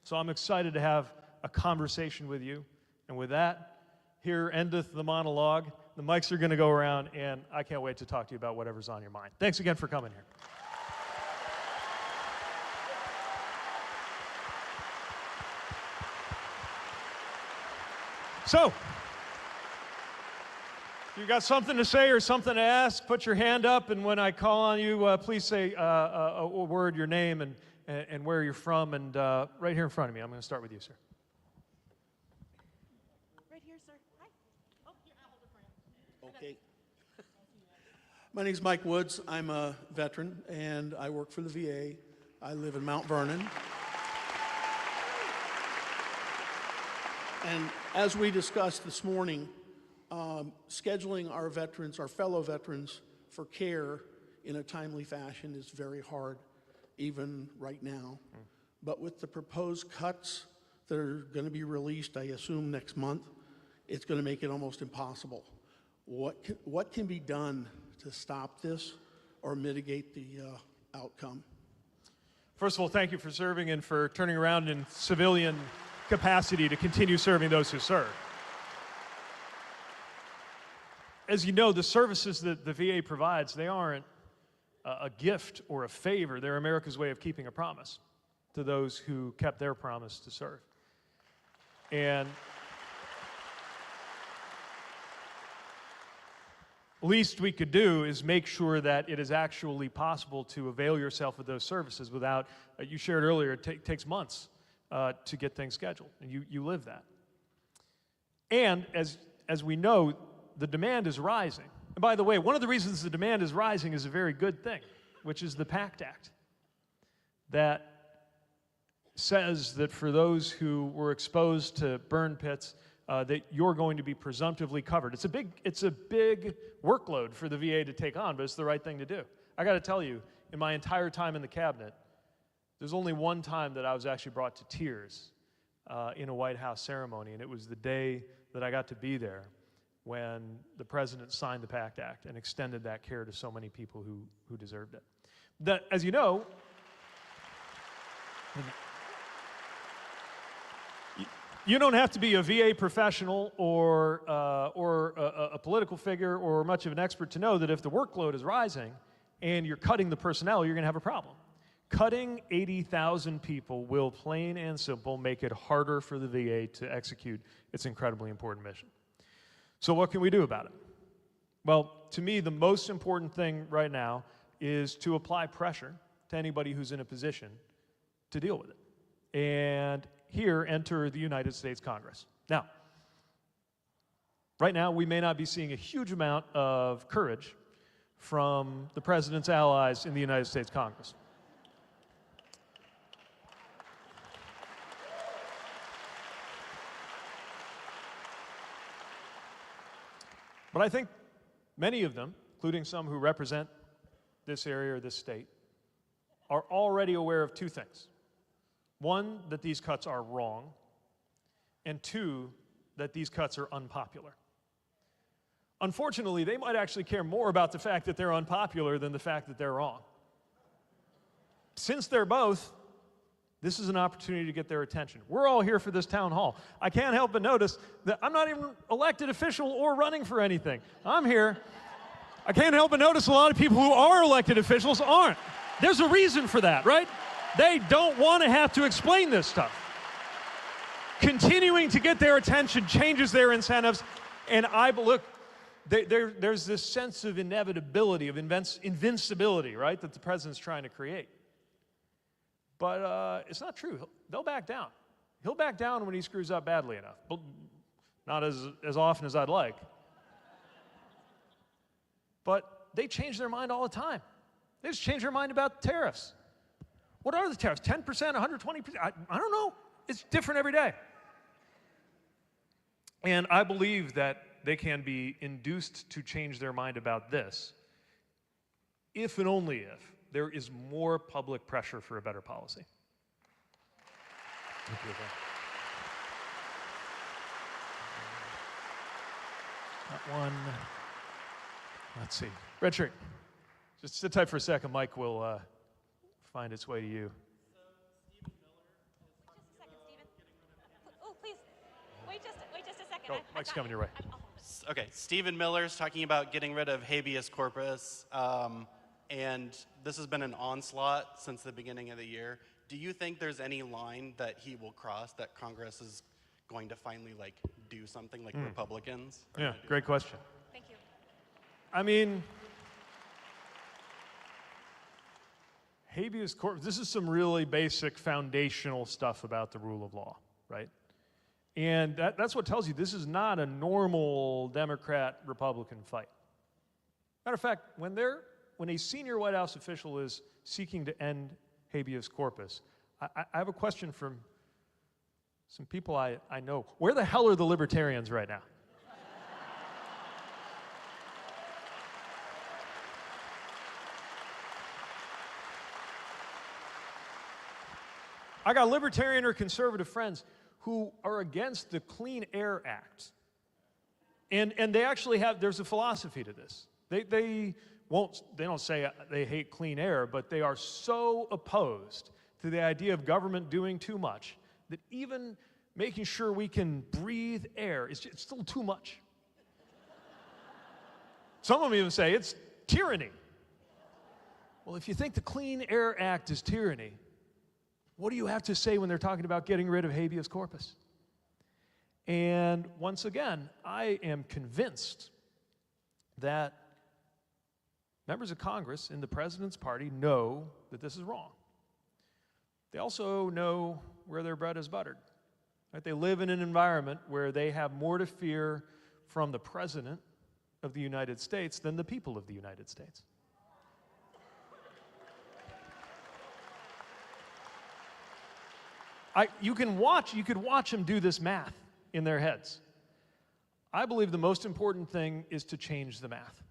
So I'm excited to have a conversation with you. And with that, here endeth the monologue. The mics are going to go around, and I can't wait to talk to you about whatever's on your mind. Thanks again for coming here. So, if you got something to say or something to ask, put your hand up, and when I call on you, please say a word, your name, and where you're from, and right here in front of me. I'm going to start with you, sir. Right here, sir. Hi. Oh, here, I'll hold it for you. Okay. My name's Mike Woods. I'm a veteran, and I work for the VA. I live in Mount Vernon. And as we discussed this morning, scheduling our veterans, our fellow veterans, for care in a timely fashion is very hard, even right now. But with the proposed cuts that are going to be released, I assume next month, it's going to make it almost impossible. What can be done to stop this or mitigate the outcome? First of all, thank you for serving and for turning around in civilian capacity to continue serving those who serve. As you know, the services that the VA provides, they aren't a gift or a favor. They're America's way of keeping a promise to those who kept their promise to serve. And least we could do is make sure that it is actually possible to avail yourself of those services without, you shared earlier, it takes months to get things scheduled, and you live that. And as we know, the demand is rising. And by the way, one of the reasons the demand is rising is a very good thing, which is the PACT Act, that says that for those who were exposed to burn pits, that you're going to be presumptively covered. It's a big workload for the VA to take on, but it's the right thing to do. I got to tell you, in my entire time in the cabinet, there's only one time that I was actually brought to tears in a White House ceremony, and it was the day that I got to be there when the president signed the PACT Act and extended that care to so many people who deserved it. That, as you know, you don't have to be a VA professional or a political figure or much of an expert to know that if the workload is rising and you're cutting the personnel, you're going to have a problem. Cutting 80,000 people will, plain and simple, make it harder for the VA to execute its incredibly important mission. So what can we do about it? Well, to me, the most important thing right now is to apply pressure to anybody who's in a position to deal with it. And here enter the United States Congress. Now, right now we may not be seeing a huge amount of courage from the president's allies in the United States Congress. But I think many of them, including some who represent this area or this state, are already aware of two things. One, that these cuts are wrong, and two, that these cuts are unpopular. Unfortunately, they might actually care more about the fact that they're unpopular than the fact that they're wrong. Since they're both, this is an opportunity to get their attention. We're all here for this town hall. I can't help but notice that I'm not even elected official or running for anything. I'm here. I can't help but notice a lot of people who are elected officials aren't. There's a reason for that, right? They don't want to have to explain this stuff. Continuing to get their attention changes their incentives, and look, there's this sense of inevitability, of invincibility, right, that the president's trying to create. But it's not true. They'll back down. He'll back down when he screws up badly enough. But not as often as I'd like. But they change their mind all the time. They just change their mind about tariffs. What are the tariffs? 10%, 120%? I don't know. It's different every day. And I believe that they can be induced to change their mind about this if and only if there is more public pressure for a better policy. Thank you. That one. Let's see. Red shirt. Just sit tight for a second. Mike will find its way to you. Wait just a second, Stephen. Oh, please. Wait just a second. Go. Mike's coming your way. Okay, Stephen Miller's talking about getting rid of habeas corpus, and this has been an onslaught since the beginning of the year. Do you think there's any line that he will cross that Congress is going to finally do something like Republicans? Yeah, great question. Thank you. I mean, habeas corpus, this is some really basic foundational stuff about the rule of law, right? And that's what tells you this is not a normal Democrat-Republican fight. Matter of fact, when a senior White House official is seeking to end habeas corpus, I have a question from some people I know. Where the hell are the libertarians right now? I got libertarian or conservative friends who are against the Clean Air Act. And they actually there's a philosophy to this. They don't say they hate clean air, but they are so opposed to the idea of government doing too much that even making sure we can breathe air is still too much. Some of them even say it's tyranny. Well, if you think the Clean Air Act is tyranny, what do you have to say when they're talking about getting rid of habeas corpus? And once again, I am convinced that members of Congress in the president's party know that this is wrong. They also know where their bread is buttered. Right? They live in an environment where they have more to fear from the president of the United States than the people of the United States. You could watch them do this math in their heads. I believe the most important thing is to change the math,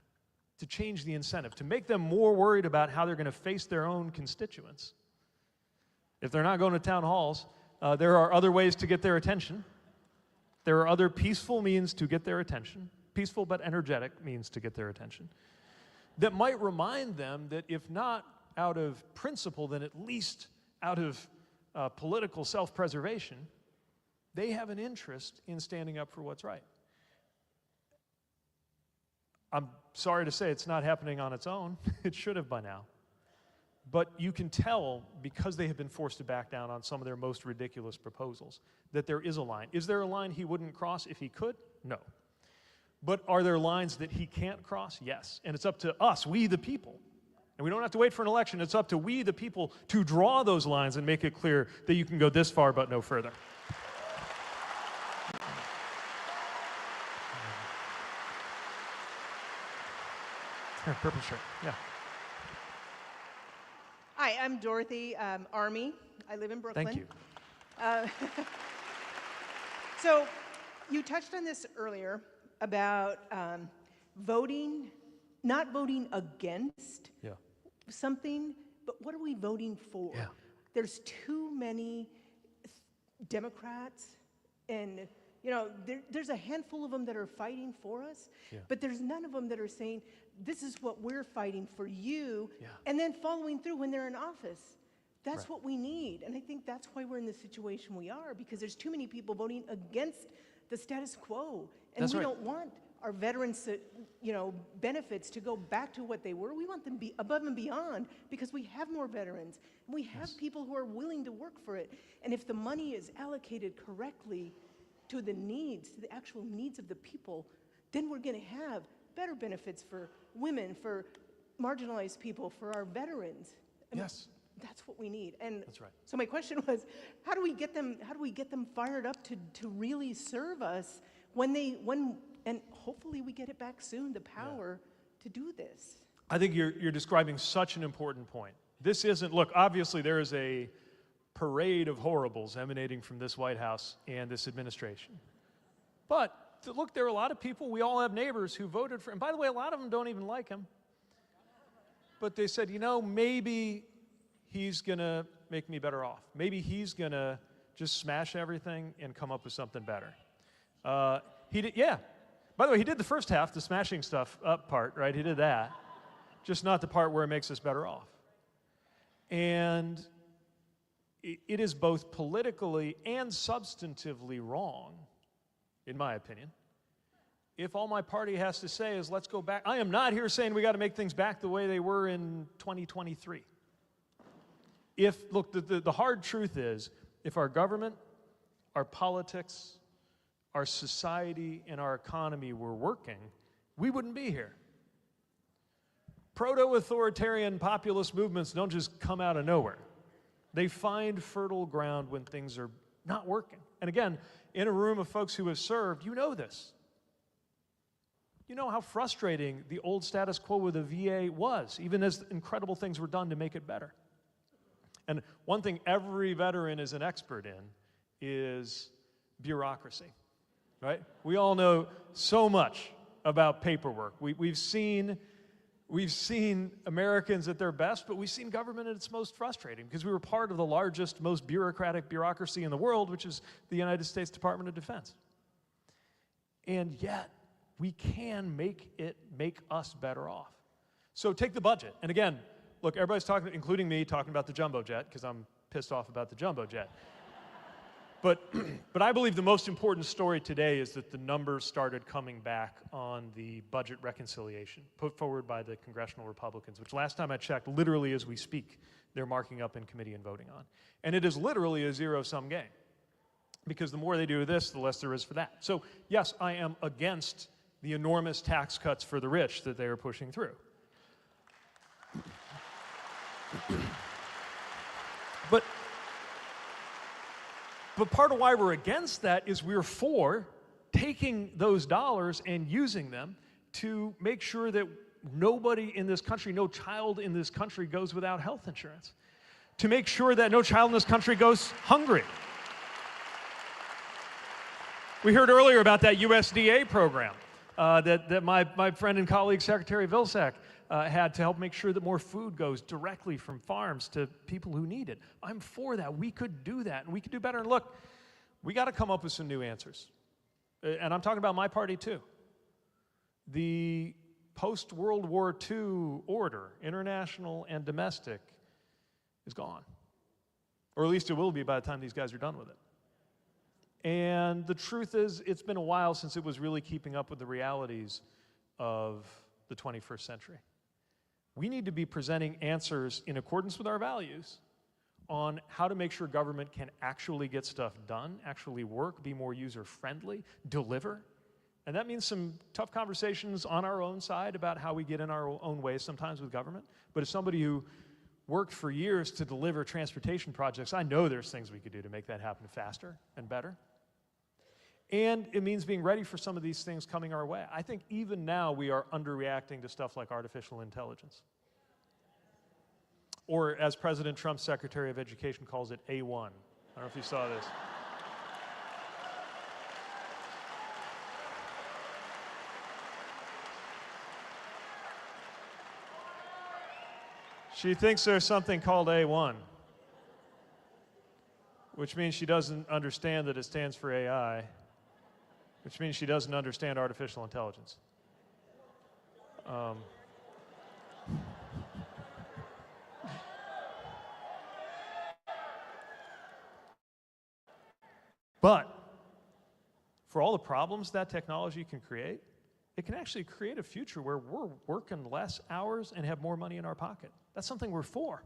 to change the incentive, to make them more worried about how they're going to face their own constituents. If they're not going to town halls, there are other ways to get their attention. There are other peaceful means to get their attention, peaceful but energetic means to get their attention, that might remind them that if not out of principle, then at least out of political self-preservation, they have an interest in standing up for what's right. I'm sorry to say it's not happening on its own. It should have by now. But you can tell, because they have been forced to back down on some of their most ridiculous proposals, that there is a line. Is there a line he wouldn't cross if he could? No. But are there lines that he can't cross? Yes. And it's up to us, we the people. And we don't have to wait for an election. It's up to we the people to draw those lines and make it clear that you can go this far but no further. Purple shirt, yeah. Hi, I'm Dorothy Army. I live in Brooklyn. Thank you. So you touched on this earlier about voting, not voting against something, but what are we voting for? Yeah. There's too many Democrats, and you know, there's a handful of them that are fighting for us, but there's none of them that are saying, this is what we're fighting for you, and then following through when they're in office. That's what we need, and I think that's why we're in the situation we are, because there's too many people voting against the status quo, and we don't want our veterans, benefits to go back to what they were. We want them to be above and beyond, because we have more veterans, and we have people who are willing to work for it, and if the money is allocated correctly to the needs, to the actual needs of the people, then we're going to have better benefits for women, for marginalized people, for our veterans. I mean, that's what we need. And that's right. So my question was, how do we get them fired up to really serve us and hopefully we get it back soon, the power to do this? I think you're describing such an important point. This isn't, look, obviously there is a parade of horribles emanating from this White House and this administration. But look, there are a lot of people, we all have neighbors who voted for him. By the way, a lot of them don't even like him. But they said, maybe he's going to make me better off. Maybe he's going to just smash everything and come up with something better. He did, By the way, he did the first half, the smashing stuff up part, right? He did that. Just not the part where it makes us better off. And it is both politically and substantively wrong, in my opinion, if all my party has to say is, let's go back. I am not here saying we got to make things back the way they were in 2023. Look, the hard truth is, if our government, our politics, our society, and our economy were working, we wouldn't be here. Proto-authoritarian populist movements don't just come out of nowhere. They find fertile ground when things are not working. And again, in a room of folks who have served, you know this. You know how frustrating the old status quo with the VA was, even as incredible things were done to make it better. And one thing every veteran is an expert in is bureaucracy, right? We all know so much about paperwork. We've seen Americans at their best, but we've seen government at its most frustrating because we were part of the largest, most bureaucratic bureaucracy in the world, which is the United States Department of Defense. And yet, we can make us better off. So take the budget. And again, look, everybody's talking, including me, talking about the jumbo jet because I'm pissed off about the jumbo jet. But I believe the most important story today is that the numbers started coming back on the budget reconciliation put forward by the congressional Republicans, which last time I checked, literally as we speak, they're marking up in committee and voting on. And it is literally a zero-sum game because the more they do this, the less there is for that. So yes, I am against the enormous tax cuts for the rich that they are pushing through. But part of why we're against that is we're for taking those dollars and using them to make sure that nobody in this country, no child in this country goes without health insurance. To make sure that no child in this country goes hungry. We heard earlier about that USDA program that my friend and colleague Secretary Vilsack had to help make sure that more food goes directly from farms to people who need it. I'm for that. We could do that, and we could do better. And look, we got to come up with some new answers. And I'm talking about my party too. The post-World War II order, international and domestic, is gone. Or at least it will be by the time these guys are done with it. And the truth is, it's been a while since it was really keeping up with the realities of the 21st century. We need to be presenting answers in accordance with our values on how to make sure government can actually get stuff done, actually work, be more user-friendly, deliver. And that means some tough conversations on our own side about how we get in our own way sometimes with government. But as somebody who worked for years to deliver transportation projects, I know there's things we could do to make that happen faster and better. And it means being ready for some of these things coming our way. I think even now we are underreacting to stuff like artificial intelligence. Or as President Trump's Secretary of Education calls it, A1. I don't know if you saw this. She thinks there's something called A1, which means she doesn't understand that it stands for AI, which means she doesn't understand artificial intelligence. But for all the problems that technology can create, it can actually create a future where we're working less hours and have more money in our pocket. That's something we're for.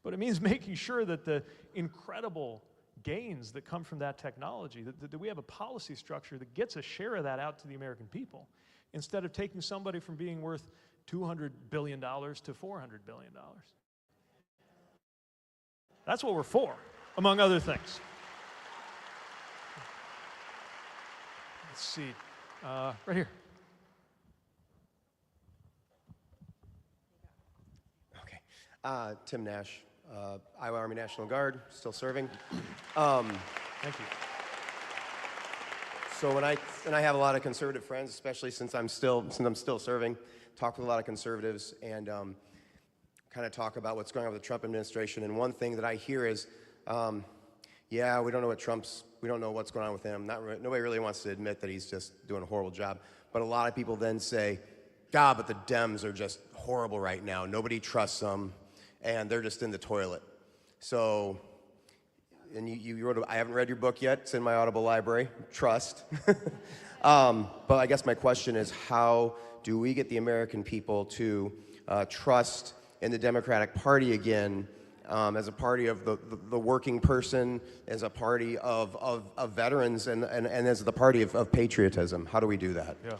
But it means making sure that the incredible gains that come from that technology, that we have a policy structure that gets a share of that out to the American people, instead of taking somebody from being worth $200 billion to $400 billion. That's what we're for, among other things. Let's see, right here. Tim Nash, Iowa Army National Guard, still serving. Thank you. So when I have a lot of conservative friends, especially since I'm still serving, talk with a lot of conservatives and kind of talk about what's going on with the Trump administration. And one thing that I hear is, yeah, we don't know what's going on with him. Nobody really wants to admit that he's just doing a horrible job. But a lot of people then say, God, but the Dems are just horrible right now. Nobody trusts them, and they're just in the toilet. So, and you wrote, I haven't read your book yet. It's in my Audible library, Trust. But I guess my question is, how do we get the American people to trust in the Democratic Party again, as a party of the working person, as a party of veterans, and as the party of patriotism? How do we do that? Yeah.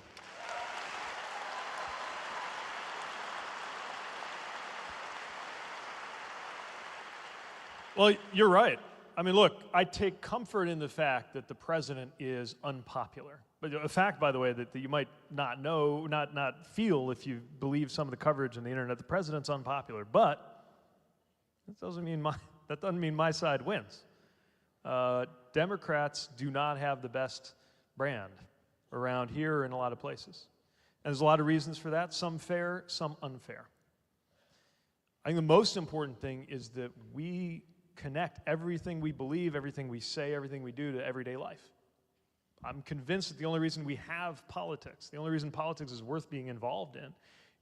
Well, you're right. I mean, look, I take comfort in the fact that the president is unpopular. But a fact, by the way, that you might not know, not feel if you believe some of the coverage on the internet. The president's unpopular, but that doesn't mean my side wins. Democrats do not have the best brand around here or in a lot of places. And there's a lot of reasons for that, some fair, some unfair. I think the most important thing is that we connect everything we believe, everything we say, everything we do to everyday life. I'm convinced that the only reason we have politics, the only reason politics is worth being involved in,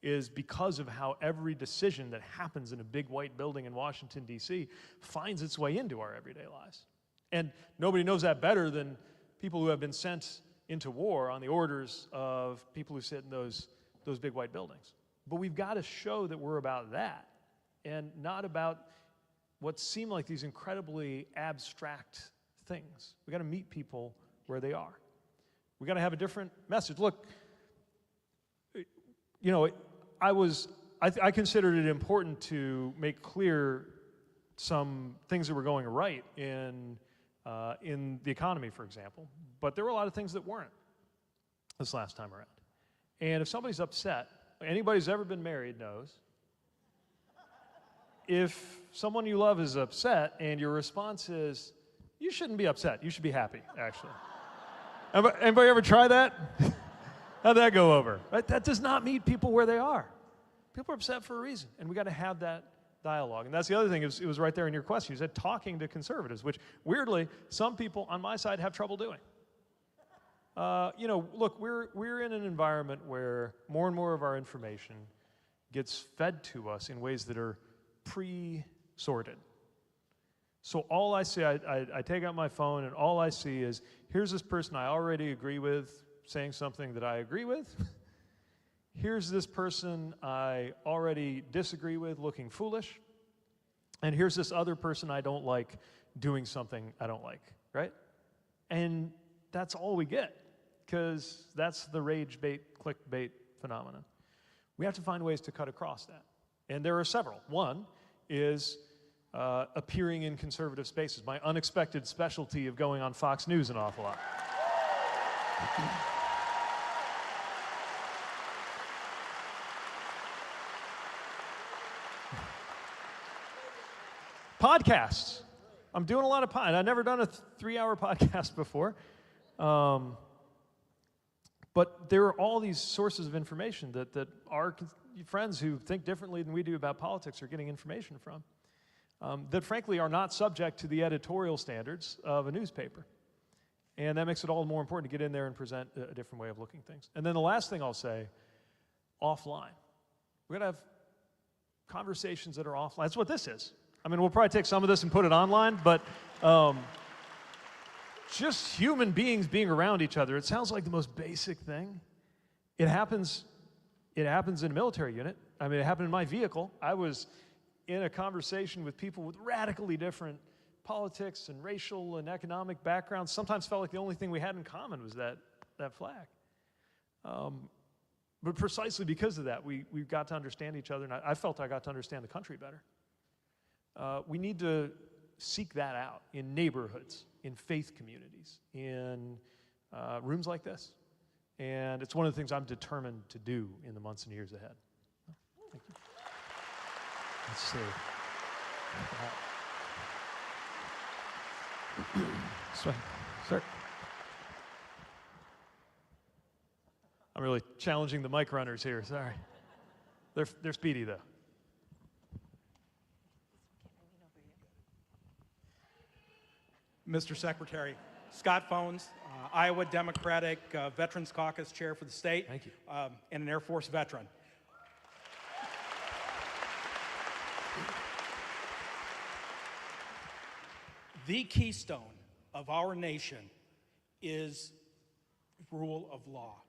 is because of how every decision that happens in a big white building in Washington, D.C. finds its way into our everyday lives. And nobody knows that better than people who have been sent into war on the orders of people who sit in those big white buildings. But we've got to show that we're about that and not about what seem like these incredibly abstract things. We've got to meet people where they are. We've got to have a different message. Look, you know, I was I considered it important to make clear some things that were going right in the economy, for example. But there were a lot of things that weren't this last time around. And if somebody's upset, anybody who's ever been married knows, if someone you love is upset and your response is, you shouldn't be upset, you should be happy, actually. Anybody ever try that? How'd that go over? Right? That does not meet people where they are. People are upset for a reason, and we got to have that dialogue. And that's the other thing, it was right there in your question. You said talking to conservatives, which weirdly, some people on my side have trouble doing. You know, look, we're in an environment where more and more of our information gets fed to us in ways that are pre-sorted. So all I see, I take out my phone and all I see is, here's this person I already agree with saying something that I agree with. Here's this person I already disagree with looking foolish. And here's this other person I don't like doing something I don't like, right? And that's all we get, because that's the rage bait, clickbait phenomenon. We have to find ways to cut across that. And there are several. One is appearing in conservative spaces, my unexpected specialty of going on Fox News an awful lot. Podcasts. I'm doing a lot of podcasts. I've never done a 3-hour podcast before. But there are all these sources of information that our friends who think differently than we do about politics are getting information from, that frankly are not subject to the editorial standards of a newspaper. And that makes it all the more important to get in there and present a different way of looking at things. And then the last thing I'll say, offline. We're going to have conversations that are offline. That's what this is. I mean, we'll probably take some of this and put it online, but just human beings being around each other, it sounds like the most basic thing. It happens in a military unit. I mean, it happened in my vehicle. I was in a conversation with people with radically different politics and racial and economic backgrounds. Sometimes felt like the only thing we had in common was that flag. But precisely because of that, we got to understand each other, and I felt I got to understand the country better. We need to seek that out in neighborhoods, in faith communities, in rooms like this. And it's one of the things I'm determined to do in the months and years ahead. Thank you. Let's see. Sir. I'm really challenging the mic runners here, sorry. They're speedy, though. Mr. Secretary, Scott Phones, Iowa Democratic Veterans Caucus Chair for the state. Thank you. And an Air Force veteran. The keystone of our nation is rule of law.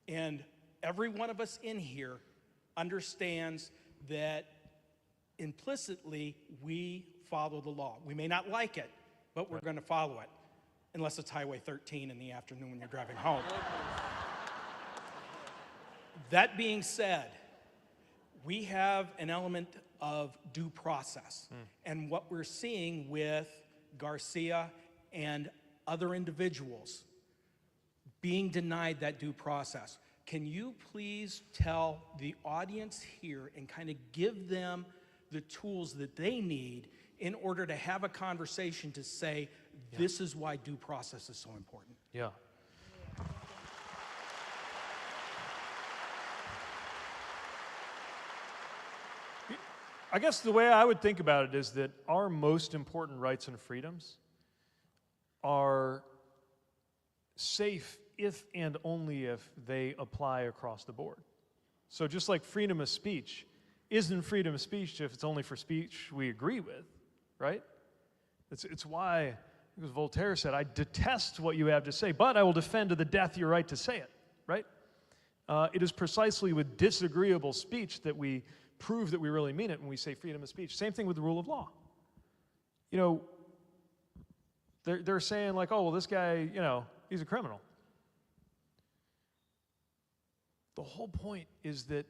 And every one of us in here understands that implicitly we follow the law. We may not like it, but we're going to follow it, unless it's Highway 13 in the afternoon when you're driving home. That being said, we have an element of due process. And what we're seeing with Garcia and other individuals being denied that due process. Can you please tell the audience here and kind of give them the tools that they need in order to have a conversation to say, this is why due process is so important? Yeah. I guess the way I would think about it is that our most important rights and freedoms are safe if and only if they apply across the board. So just like freedom of speech isn't freedom of speech if it's only for speech we agree with, right? It's why, because Voltaire said, I detest what you have to say, but I will defend to the death your right to say it, right? It is precisely with disagreeable speech that we prove that we really mean it when we say freedom of speech. Same thing with the rule of law. You know, they're saying like, oh, well, this guy, you know, he's a criminal. The whole point is that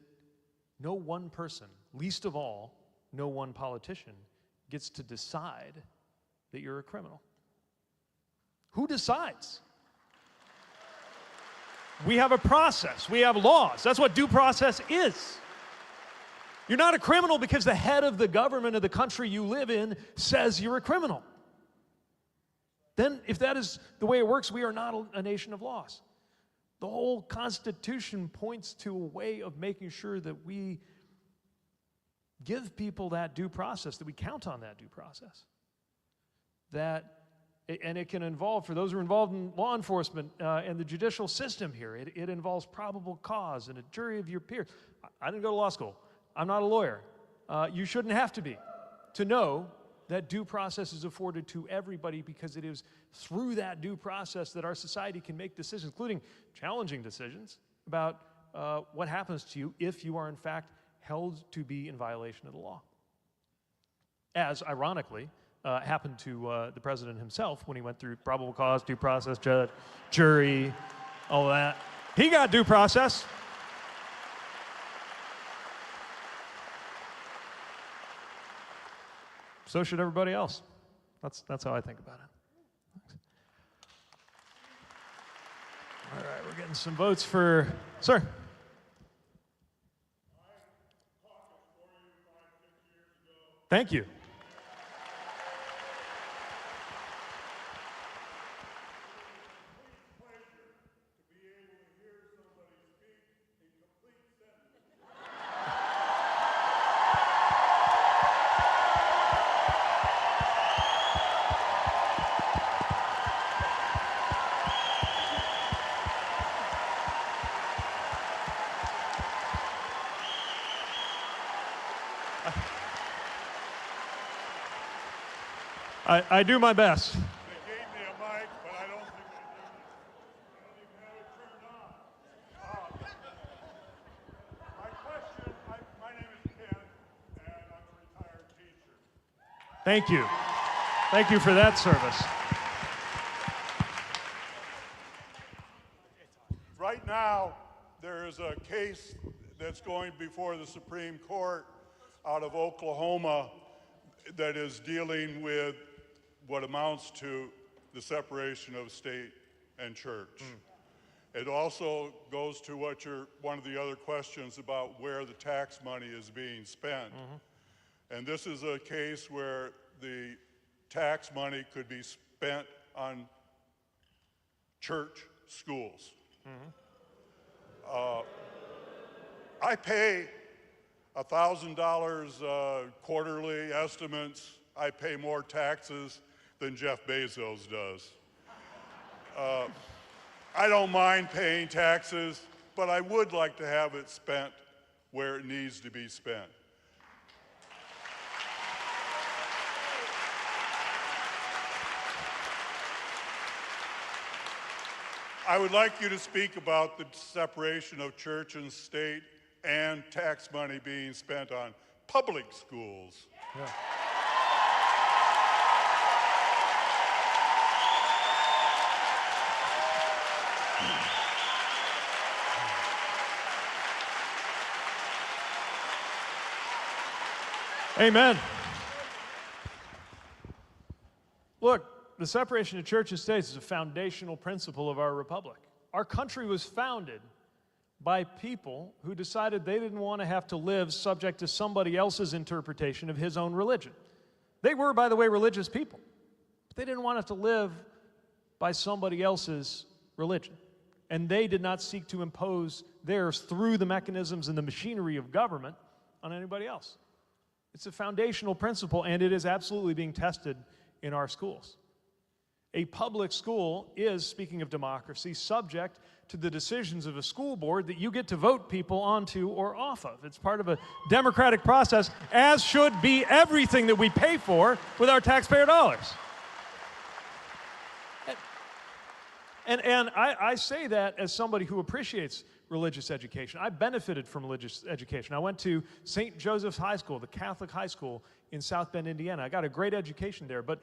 No one person, least of all, no one politician, gets to decide that you're a criminal. Who decides? We have a process. We have laws. That's what due process is. You're not a criminal because the head of the government of the country you live in says you're a criminal. Then, if that is the way it works, we are not a nation of laws. The whole Constitution points to a way of making sure that we give people that due process, that we count on that due process. And it can involve, for those who are involved in law enforcement and the judicial system here, it involves probable cause and a jury of your peers. I didn't go to law school. I'm not a lawyer. You shouldn't have to be to know that due process is afforded to everybody, because it is through that due process that our society can make decisions, including challenging decisions about what happens to you if you are in fact held to be in violation of the law. As, ironically, happened to the president himself when he went through probable cause, due process, judge, jury, all that. He got due process. So should everybody else. That's how I think about it. All right, we're getting some votes for, sir. Thank you. I do my best. They gave me a mic, but I don't think they even have it turned on. My question, my name is Ken, and I'm a retired teacher. Thank you. Thank you for that service. Right now, there is a case that's going before the Supreme Court out of Oklahoma that is dealing with what amounts to the separation of state and church. It also goes to one of the other questions about where the tax money is being spent. And this is a case where the tax money could be spent on church schools. I pay $1,000 quarterly estimates. I pay more taxes than Jeff Bezos does. I don't mind paying taxes, but I would like to have it spent where it needs to be spent. I would like you to speak about the separation of church and state and tax money being spent on public schools. Yeah. Amen. Look, the separation of church and state is a foundational principle of our republic. Our country was founded by people who decided they didn't want to have to live subject to somebody else's interpretation of his own religion. They were, by the way, religious people, but they didn't want to have to live by somebody else's religion. And they did not seek to impose theirs through the mechanisms and the machinery of government on anybody else. It's a foundational principle, and it is absolutely being tested in our schools. A public school is, speaking of democracy, subject to the decisions of a school board that you get to vote people onto or off of. It's part of a democratic process, as should be everything that we pay for with our taxpayer dollars. And I say that as somebody who appreciates religious education. I benefited from religious education. I went to St. Joseph's High School, the Catholic high school in South Bend, Indiana. I got a great education there, but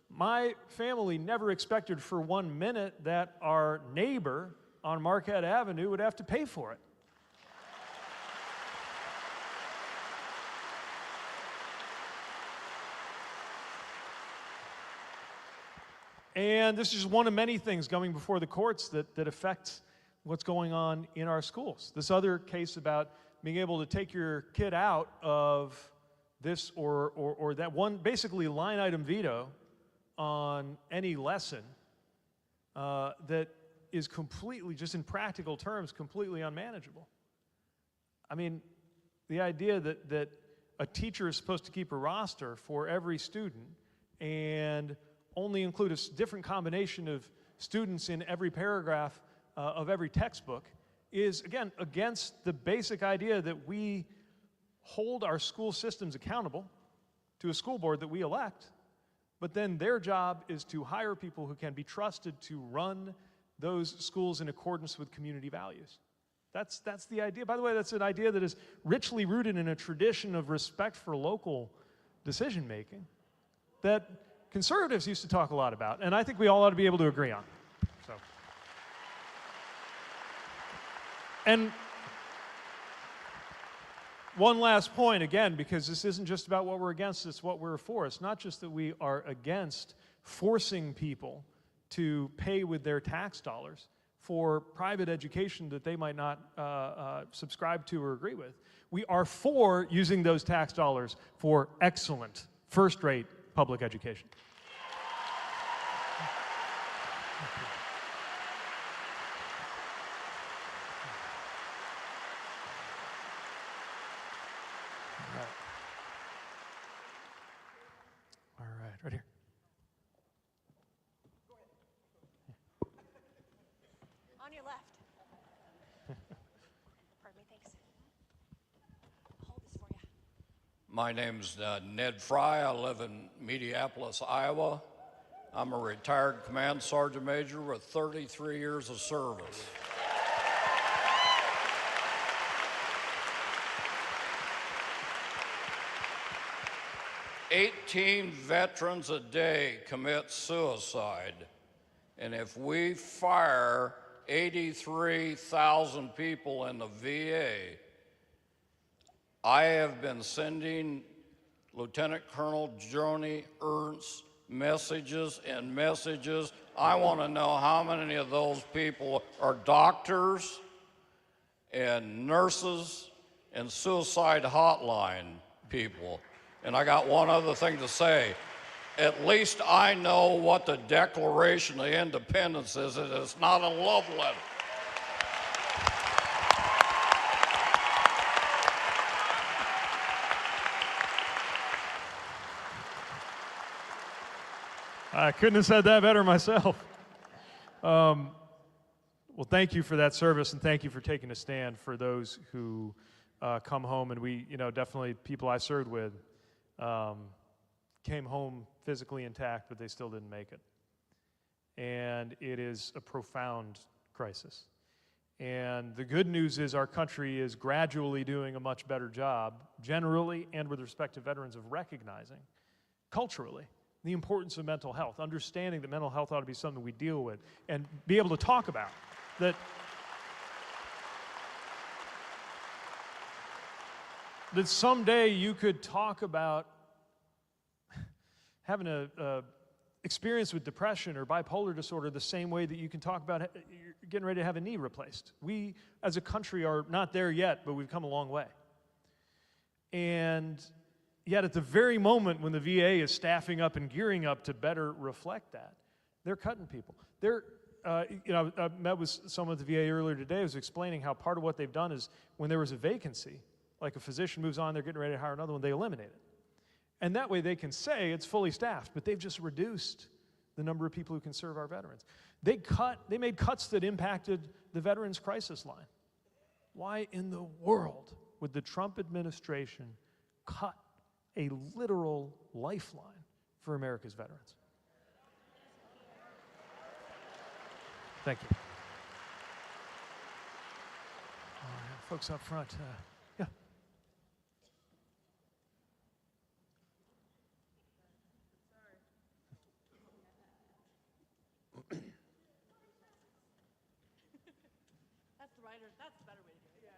my family never expected for 1 minute that our neighbor on Marquette Avenue would have to pay for it. And this is just one of many things coming before the courts that affect what's going on in our schools. This other case about being able to take your kid out of this or that one, basically line item veto on any lesson that is completely, just in practical terms, completely unmanageable. I mean, the idea that a teacher is supposed to keep a roster for every student and only include a different combination of students in every paragraph of every textbook is, again, against the basic idea that we hold our school systems accountable to a school board that we elect, but then their job is to hire people who can be trusted to run those schools in accordance with community values. That's the idea. By the way, that's an idea that is richly rooted in a tradition of respect for local decision-making that conservatives used to talk a lot about, and I think we all ought to be able to agree on. So, and one last point, again, because this isn't just about what we're against, it's what we're for. It's not just that we are against forcing people to pay with their tax dollars for private education that they might not subscribe to or agree with. We are for using those tax dollars for excellent, first-rate public education. All right, right here. On your left. Pardon me, thanks. I'll hold this for you. My name's Ned Fry. I live in Mediapolis, Iowa. I'm a retired command sergeant major with 33 years of service. "18 veterans a day commit suicide, and if we fire 83,000 people in the VA, I have been sending Lieutenant Colonel Joni Ernst messages and messages. I want to know how many of those people are doctors and nurses and suicide hotline people. And I got one other thing to say. At least I know what the Declaration of Independence is, and it's not a love letter. I couldn't have said that better myself. Well, thank you for that service, and thank you for taking a stand for those who come home. And we, definitely people I served with came home physically intact, but they still didn't make it. And it is a profound crisis. And the good news is our country is gradually doing a much better job, generally and with respect to veterans, of recognizing culturally the importance of mental health, understanding that mental health ought to be something we deal with and be able to talk about. That someday you could talk about having a experience with depression or bipolar disorder the same way that you can talk about getting ready to have a knee replaced. We, as a country, are not there yet, but we've come a long way. And yet at the very moment when the VA is staffing up and gearing up to better reflect that, they're cutting people. I met with someone at the VA earlier today who was explaining how part of what they've done is when there was a vacancy, like a physician moves on, they're getting ready to hire another one, they eliminate it. And that way they can say it's fully staffed, but they've just reduced the number of people who can serve our veterans. They made cuts that impacted the Veterans Crisis Line. Why in the world would the Trump administration cut a literal lifeline for America's veterans? Thank you. All right, folks up front. Yeah. That's the better way to do it.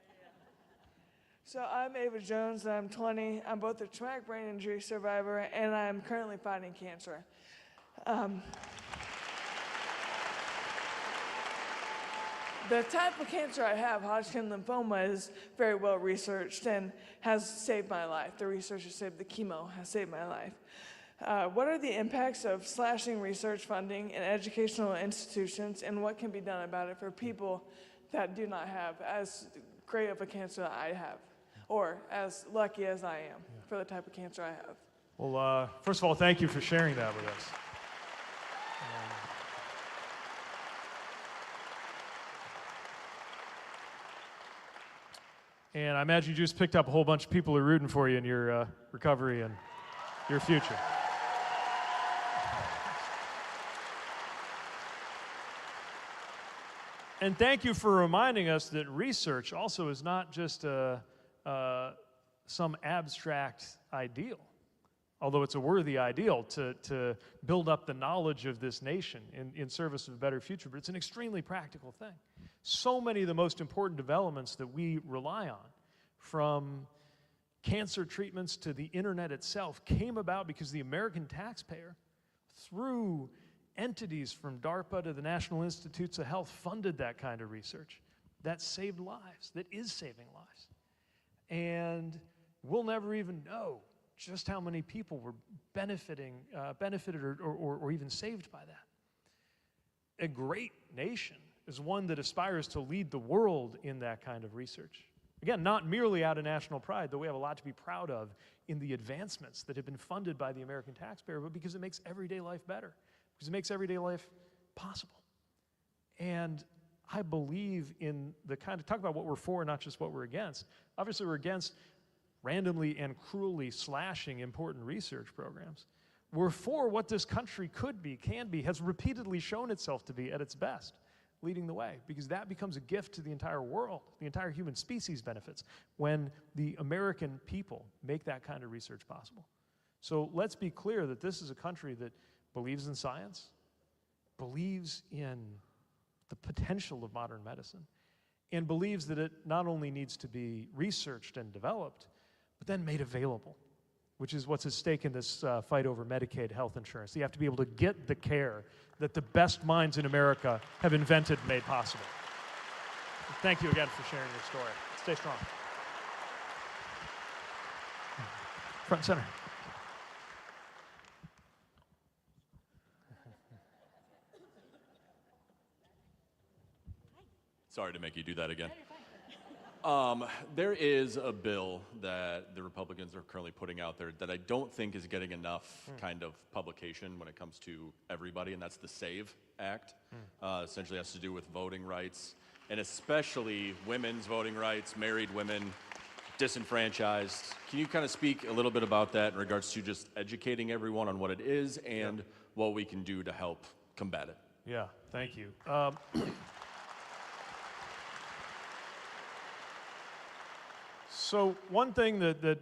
So I'm Ava Jones, I'm 20. I'm both a traumatic brain injury survivor, and I'm currently fighting cancer. The type of cancer I have, Hodgkin lymphoma, is very well researched and has saved my life. The research has saved the chemo, has saved my life. What are the impacts of slashing research funding in educational institutions, and what can be done about it for people that do not have as great of a cancer that I have, or as lucky as I am for the type of cancer I have? Well, first of all, thank you for sharing that with us. And I imagine you just picked up a whole bunch of people who are rooting for you in your recovery and your future. And thank you for reminding us that research also is not just some abstract ideal, although it's a worthy ideal to build up the knowledge of this nation in service of a better future, but it's an extremely practical thing. So many of the most important developments that we rely on, from cancer treatments to the internet itself, came about because the American taxpayer, through entities from DARPA to the National Institutes of Health, funded that kind of research that saved lives, that is saving lives. And we'll never even know just how many people were benefited or even saved by that. A great nation is one that aspires to lead the world in that kind of research. Again, not merely out of national pride, though we have a lot to be proud of in the advancements that have been funded by the American taxpayer, but because it makes everyday life better, because it makes everyday life possible. And I believe in the kind of, talk about what we're for, not just what we're against. Obviously, we're against randomly and cruelly slashing important research programs. We're for what this country could be, can be, has repeatedly shown itself to be at its best, leading the way, because that becomes a gift to the entire world. The entire human species benefits when the American people make that kind of research possible. So let's be clear that this is a country that believes in science, believes in the potential of modern medicine, and believes that it not only needs to be researched and developed, but then made available, which is what's at stake in this fight over Medicaid health insurance. You have to be able to get the care that the best minds in America have invented and made possible. Thank you again for sharing your story. Stay strong. Front and center. Sorry to make you do that again. There is a bill that the Republicans are currently putting out there that I don't think is getting enough kind of publication when it comes to everybody, and that's the SAVE Act. Essentially has to do with voting rights, and especially women's voting rights, married women, disenfranchised. Can you kind of speak a little bit about that in regards to just educating everyone on what it is and what we can do to help combat it? Yeah, thank you. So one thing that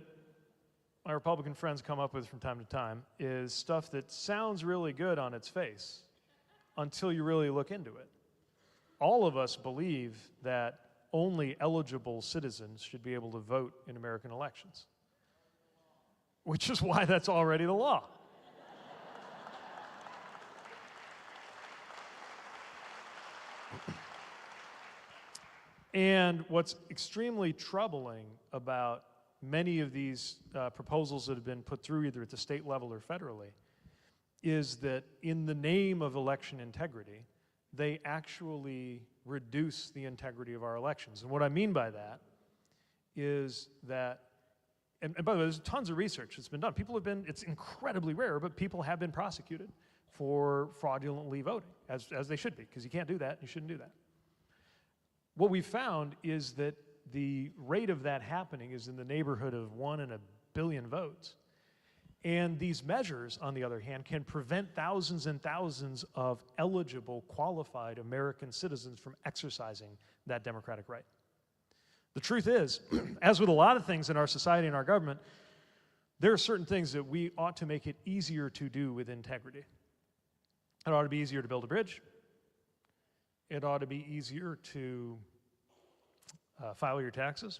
my Republican friends come up with from time to time is stuff that sounds really good on its face until you really look into it. All of us believe that only eligible citizens should be able to vote in American elections, which is why that's already the law. And what's extremely troubling about many of these proposals that have been put through either at the state level or federally is that in the name of election integrity, they actually reduce the integrity of our elections. And what I mean by that is that, and by the way, there's tons of research that's been done. People have been, it's incredibly rare, but people have been prosecuted for fraudulently voting, as they should be, because you can't do that, you shouldn't do that. What we found is that the rate of that happening is in the neighborhood of 1 in a billion votes. And these measures, on the other hand, can prevent thousands and thousands of eligible, qualified American citizens from exercising that democratic right. The truth is, as with a lot of things in our society and our government, there are certain things that we ought to make it easier to do with integrity. It ought to be easier to build a bridge. It ought to be easier to file your taxes.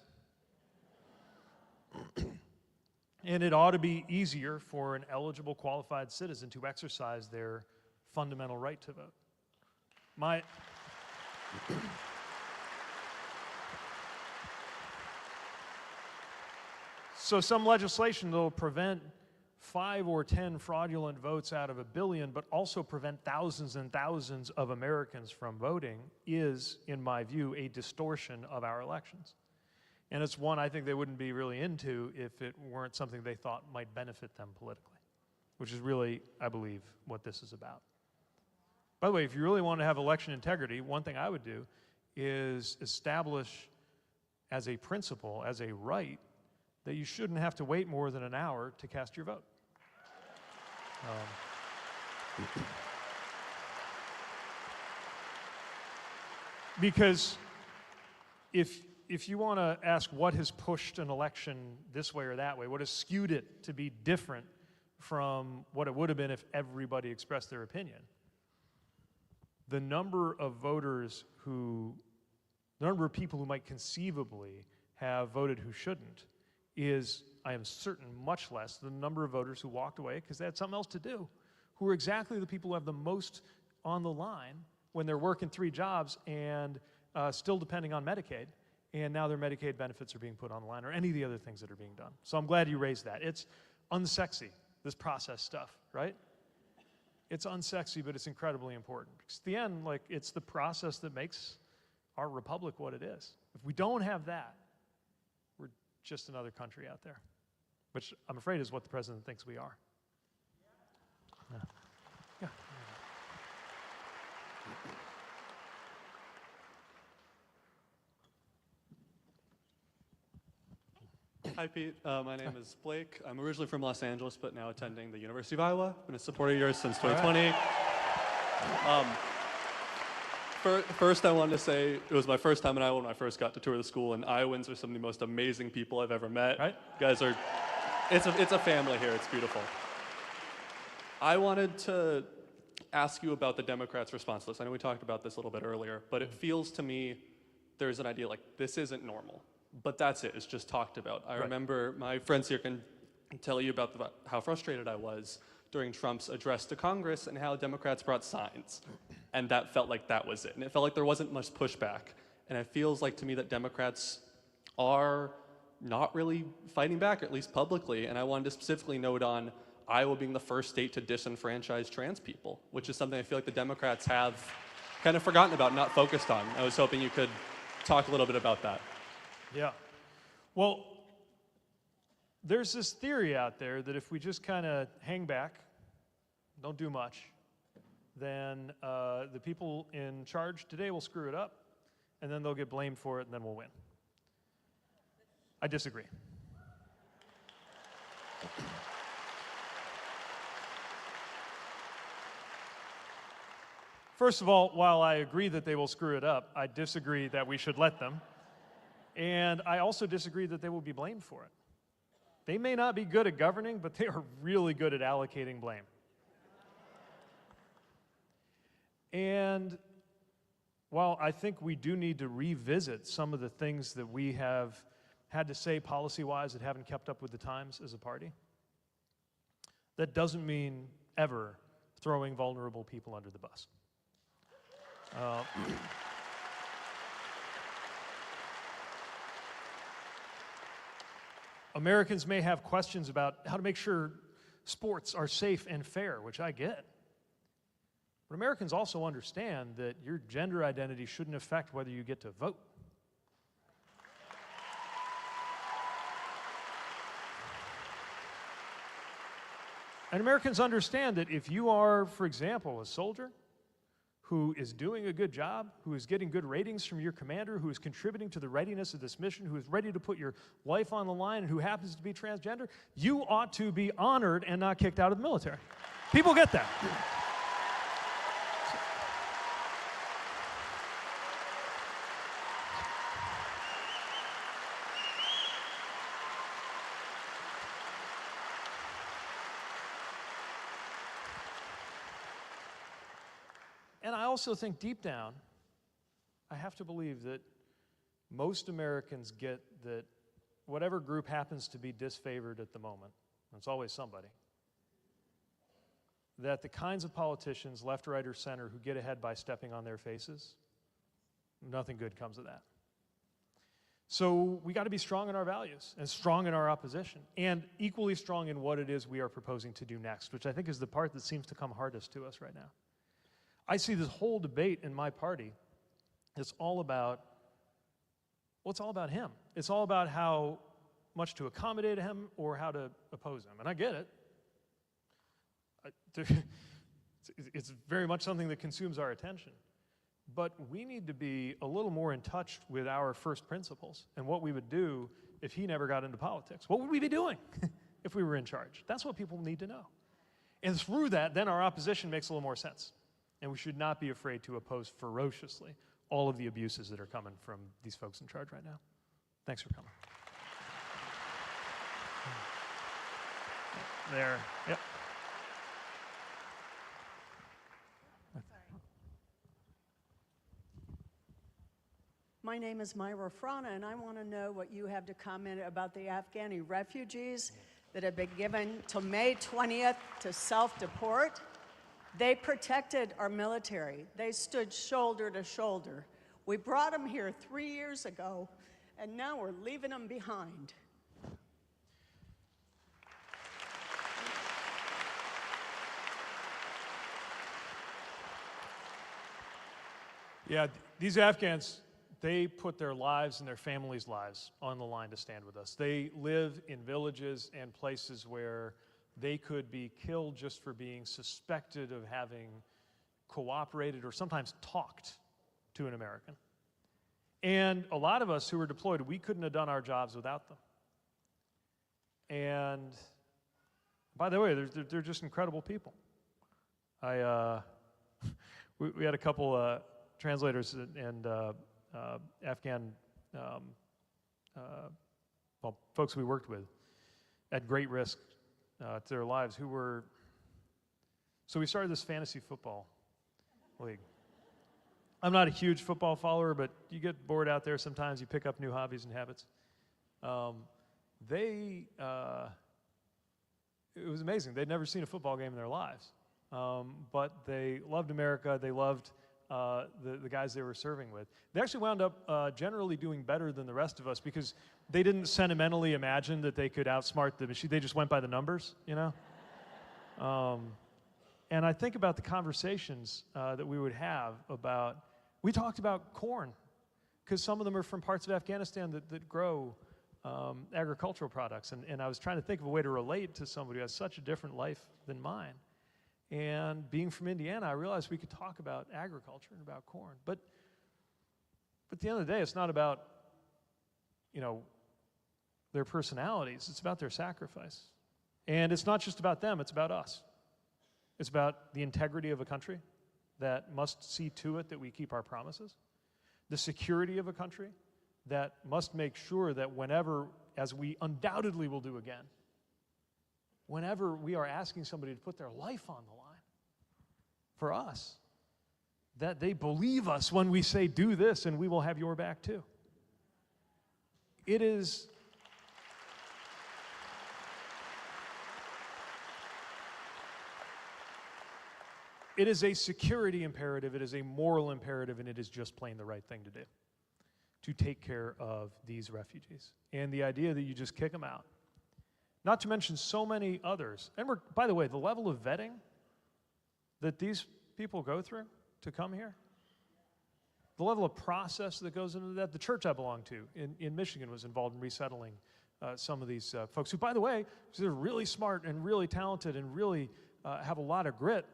And it ought to be easier for an eligible, qualified citizen to exercise their fundamental right to vote. So some legislation that will prevent 5 or 10 fraudulent votes out of 1 billion, but also prevent thousands and thousands of Americans from voting is, in my view, a distortion of our elections. And it's one I think they wouldn't be really into if it weren't something they thought might benefit them politically, which is really, I believe, what this is about. By the way, if you really want to have election integrity, one thing I would do is establish as a principle, as a right, that you shouldn't have to wait more than an hour to cast your vote. Because if you want to ask what has pushed an election this way or that way, what has skewed it to be different from what it would have been if everybody expressed their opinion, the number of voters who, the number of people who might conceivably have voted who shouldn't is, I am certain, much less than the number of voters who walked away because they had something else to do, who are exactly the people who have the most on the line when they're working 3 jobs and still depending on Medicaid, and now their Medicaid benefits are being put on the line, or any of the other things that are being done. So I'm glad you raised that. It's unsexy, this process stuff, right? It's unsexy, but it's incredibly important. Because at the end, like, it's the process that makes our republic what it is. If we don't have that, we're just another country out there, which I'm afraid is what the president thinks we are. Yeah. Yeah. Hi, Pete. My name is Blake. I'm originally from Los Angeles, but now attending the University of Iowa. Been a supporter of yours since 2020. First, I wanted to say it was my first time in Iowa when I first got to tour the school, and Iowans are some of the most amazing people I've ever met. Right. You guys are, it's a family here. It's beautiful. I wanted to ask you about the Democrats' response to this. I know we talked about this a little bit earlier, but it feels to me there's an idea like this isn't normal. But that's it, it's just talked about. I remember my friends here can tell you about how frustrated I was during Trump's address to Congress and how Democrats brought signs. And that felt like that was it. And it felt like there wasn't much pushback. And it feels like to me that Democrats are not really fighting back, at least publicly. And I wanted to specifically note on Iowa being the first state to disenfranchise trans people, which is something I feel like the Democrats have kind of forgotten about, not focused on. I was hoping you could talk a little bit about that. Yeah. Well, there's this theory out there that if we just kind of hang back, don't do much, then the people in charge today will screw it up, and then they'll get blamed for it, and then we'll win. I disagree. First of all, while I agree that they will screw it up, I disagree that we should let them. And I also disagree that they will be blamed for it. They may not be good at governing, but they are really good at allocating blame. And while I think we do need to revisit some of the things that we have had to say policy-wise that haven't kept up with the times as a party, that doesn't mean ever throwing vulnerable people under the bus. Americans may have questions about how to make sure sports are safe and fair, which I get. But Americans also understand that your gender identity shouldn't affect whether you get to vote. And Americans understand that if you are, for example, a soldier who is doing a good job, who is getting good ratings from your commander, who is contributing to the readiness of this mission, who is ready to put your life on the line, and who happens to be transgender, you ought to be honored and not kicked out of the military. People get that. And I also think deep down, I have to believe that most Americans get that whatever group happens to be disfavored at the moment, and it's always somebody, that the kinds of politicians, left, right, or center, who get ahead by stepping on their faces, nothing good comes of that. So we got to be strong in our values and strong in our opposition and equally strong in what it is we are proposing to do next, which I think is the part that seems to come hardest to us right now. I see this whole debate in my party. It's all about, well, it's all about him. It's all about how much to accommodate him or how to oppose him. And I get it. It's very much something that consumes our attention. But we need to be a little more in touch with our first principles and what we would do if he never got into politics. What would we be doing if we were in charge? That's what people need to know. And through that, then our opposition makes a little more sense. And we should not be afraid to oppose ferociously all of the abuses that are coming from these folks in charge right now. Thanks for coming. There. Yep. My name is Myra Frana, and I want to know what you have to comment about the Afghani refugees that have been given till May 20th to self-deport. They protected our military. They stood shoulder to shoulder. We brought them here 3 years ago, and now we're leaving them behind. Yeah, these Afghans, they put their lives and their families' lives on the line to stand with us. They live in villages and places where they could be killed just for being suspected of having cooperated or sometimes talked to an American. And a lot of us who were deployed, we couldn't have done our jobs without them. And by the way, they're just incredible people. We had a couple translators and Afghan folks we worked with at great risk to their lives who were, so we started this fantasy football league. I'm not a huge football follower, but you get bored out there sometimes, you pick up new hobbies and habits. It was amazing. They'd never seen a football game in their lives, but they loved America, they loved the guys they were serving with. They actually wound up generally doing better than the rest of us because they didn't sentimentally imagine that they could outsmart the machine. They just went by the numbers, you know? And I think about the conversations that we would have about, we talked about corn, because some of them are from parts of Afghanistan that grow agricultural products. And I was trying to think of a way to relate to somebody who has such a different life than mine. And being from Indiana, I realized we could talk about agriculture and about corn. But at the end of the day, it's not about, you know, their personalities. It's about their sacrifice. And it's not just about them, it's about us. It's about the integrity of a country that must see to it that we keep our promises. The security of a country that must make sure that whenever, as we undoubtedly will do again, whenever we are asking somebody to put their life on the line for us, that they believe us when we say, do this and we will have your back too. It is a security imperative, it is a moral imperative, and it is just plain the right thing to do, to take care of these refugees. And the idea that you just kick them out, not to mention so many others. And by the way, the level of vetting that these people go through to come here, the level of process that goes into that. The church I belong to in Michigan was involved in resettling some of these folks who, by the way, they're really smart and really talented and really have a lot of grit,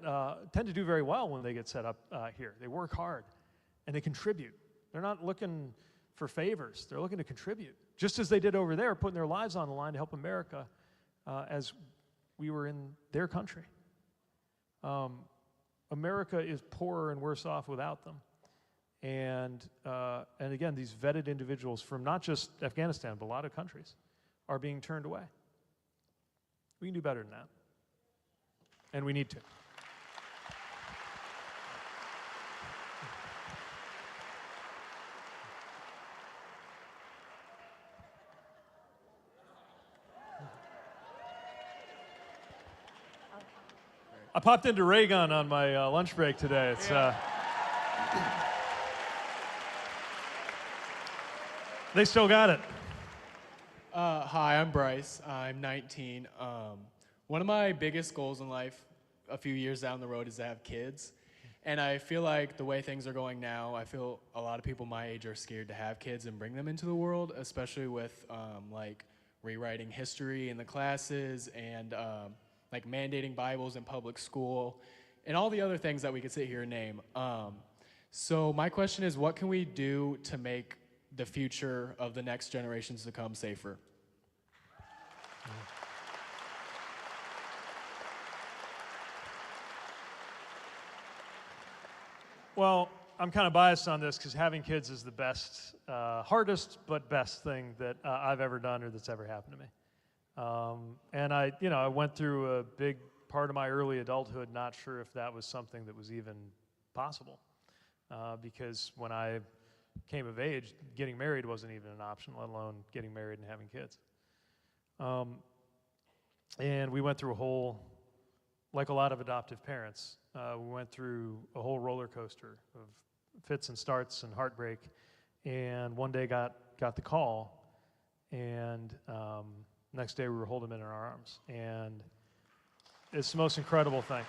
tend to do very well when they get set up here. They work hard and they contribute. They're not looking for favors. They're looking to contribute, just as they did over there, putting their lives on the line to help America as we were in their country. America is poorer and worse off without them. And again, these vetted individuals from not just Afghanistan, but a lot of countries are being turned away. We can do better than that. And we need to. I popped into Raygun on my lunch break today. It's They still got it. Hi, I'm Bryce. I'm 19. One of my biggest goals in life a few years down the road is to have kids. And I feel like the way things are going now, I feel a lot of people my age are scared to have kids and bring them into the world, especially with like rewriting history in the classes and like mandating Bibles in public school and all the other things that we could sit here and name. So my question is, what can we do to make the future of the next generations to come safer? Well, I'm kind of biased on this because having kids is the best, hardest but best thing that I've ever done or that's ever happened to me. And I went through a big part of my early adulthood not sure if that was something that was even possible. Because when I came of age, getting married wasn't even an option, let alone getting married and having kids. And we went through a whole, like a lot of adoptive parents, we went through a whole roller coaster of fits and starts and heartbreak. And one day got the call, and next day we were holding him in our arms. And it's the most incredible thing.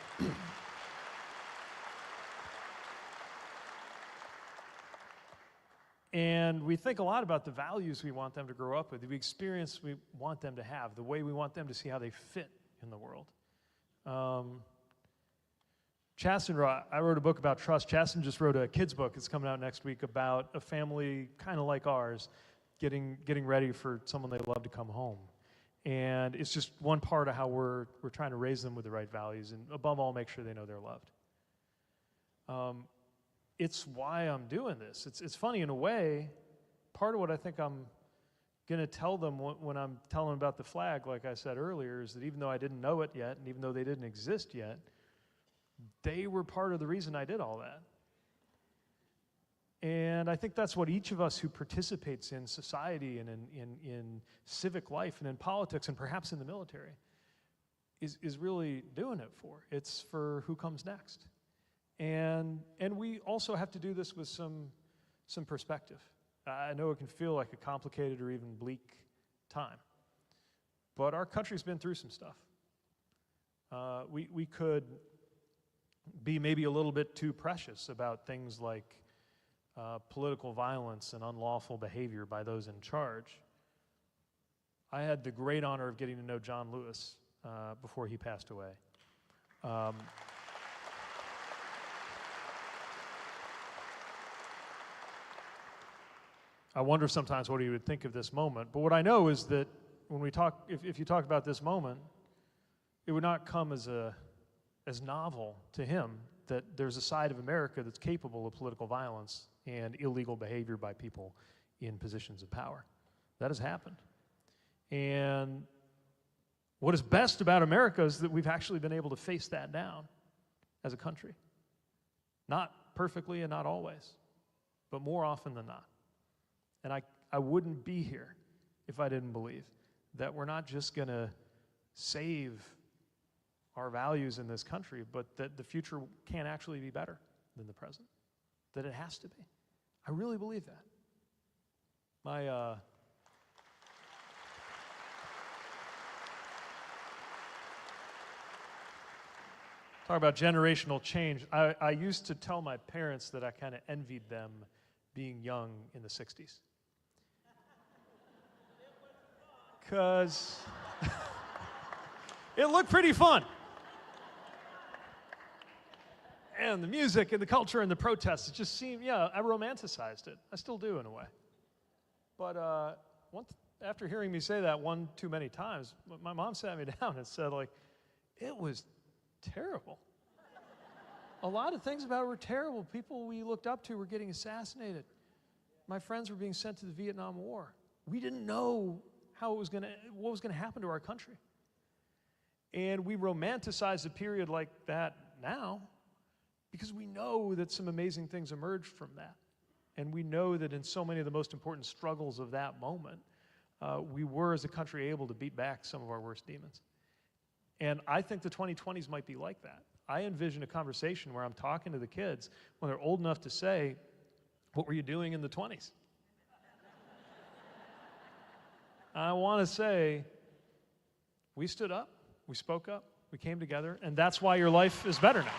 And we think a lot about the values we want them to grow up with, the experience we want them to have, the way we want them to see how they fit in the world. Chasten, I wrote a book about trust. Chasten just wrote a kid's book. It's coming out next week about a family kind of like ours getting ready for someone they love to come home. And it's just one part of how we're trying to raise them with the right values and above all, make sure they know they're loved. It's why I'm doing this. It's funny in a way, part of what I think I'm going to tell them when I'm telling them about the flag, like I said earlier, is that even though I didn't know it yet and even though they didn't exist yet, they were part of the reason I did all that. And I think that's what each of us who participates in society and in civic life and in politics and perhaps in the military is really doing it for. It's for who comes next. And we also have to do this with some perspective. I know it can feel like a complicated or even bleak time, but our country's been through some stuff. We could be maybe a little bit too precious about things like political violence and unlawful behavior by those in charge. I had the great honor of getting to know John Lewis before he passed away. I wonder sometimes what he would think of this moment. But what I know is that when we talk, if you talk about this moment, it would not come as novel to him that there's a side of America that's capable of political violence and illegal behavior by people in positions of power. That has happened. And what is best about America is that we've actually been able to face that down as a country. Not perfectly and not always, but more often than not. And I wouldn't be here if I didn't believe that we're not just going to save our values in this country, but that the future can actually be better than the present, that it has to be. I really believe that. Talk about generational change. I used to tell my parents that I kind of envied them being young in the 60s. Because it looked pretty fun. And the music and the culture and the protests, it just seemed, I romanticized it. I still do in a way. But after hearing me say that one too many times, my mom sat me down and said, it was terrible. A lot of things about it were terrible. People we looked up to were getting assassinated. My friends were being sent to the Vietnam War. We didn't know what was going to happen to our country. And we romanticize a period like that now because we know that some amazing things emerged from that. And we know that in so many of the most important struggles of that moment, we were as a country able to beat back some of our worst demons. And I think the 2020s might be like that. I envision a conversation where I'm talking to the kids when they're old enough to say, what were you doing in the 20s? I want to say we stood up, we spoke up, we came together, and that's why your life is better now.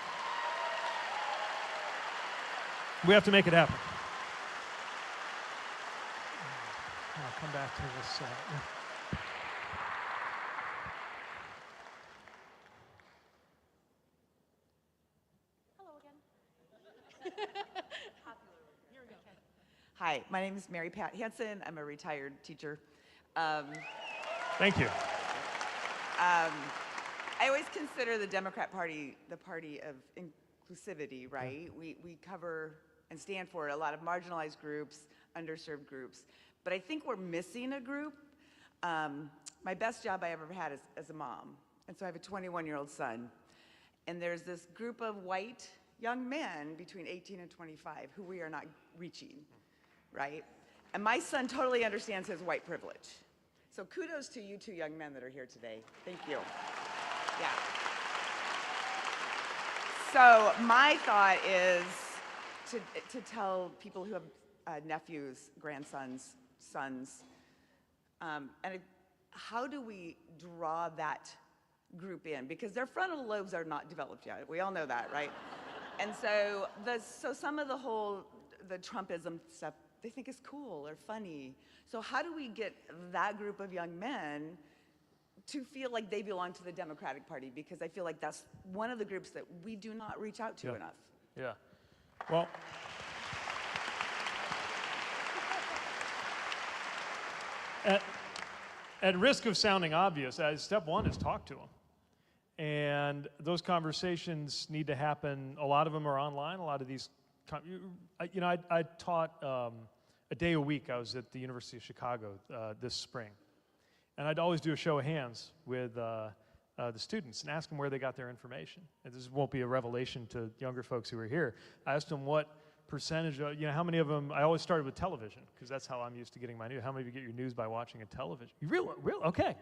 We have to make it happen. I'll come back to this. Hi, my name is Mary Pat Hansen. I'm a retired teacher. Thank you. I always consider the Democrat Party the party of inclusivity, right? We cover and stand for a lot of marginalized groups, underserved groups. But I think we're missing a group. My best job I ever had is as a mom. And so I have a 21-year-old son. And there's this group of white young men between 18 and 25 who we are not reaching, right? And my son totally understands his white privilege. So kudos to you two young men that are here today. Thank you. Yeah. So my thought is to tell people who have nephews, grandsons, sons, how do we draw that group in? Because their frontal lobes are not developed yet. We all know that, right? And so some of the Trumpism stuff, they think is cool or funny. So how do we get that group of young men to feel like they belong to the Democratic Party? Because I feel like that's one of the groups that we do not reach out to enough. Yeah. Well, at risk of sounding obvious, step one is talk to them. And those conversations need to happen. A lot of them are online. A lot of these, I taught a day a week. I was at the University of Chicago this spring. And I'd always do a show of hands with the students and ask them where they got their information. And this won't be a revelation to younger folks who are here. I asked them what percentage of, how many of them, I always started with television, because that's how I'm used to getting my news. How many of you get your news by watching a television? You really? Okay.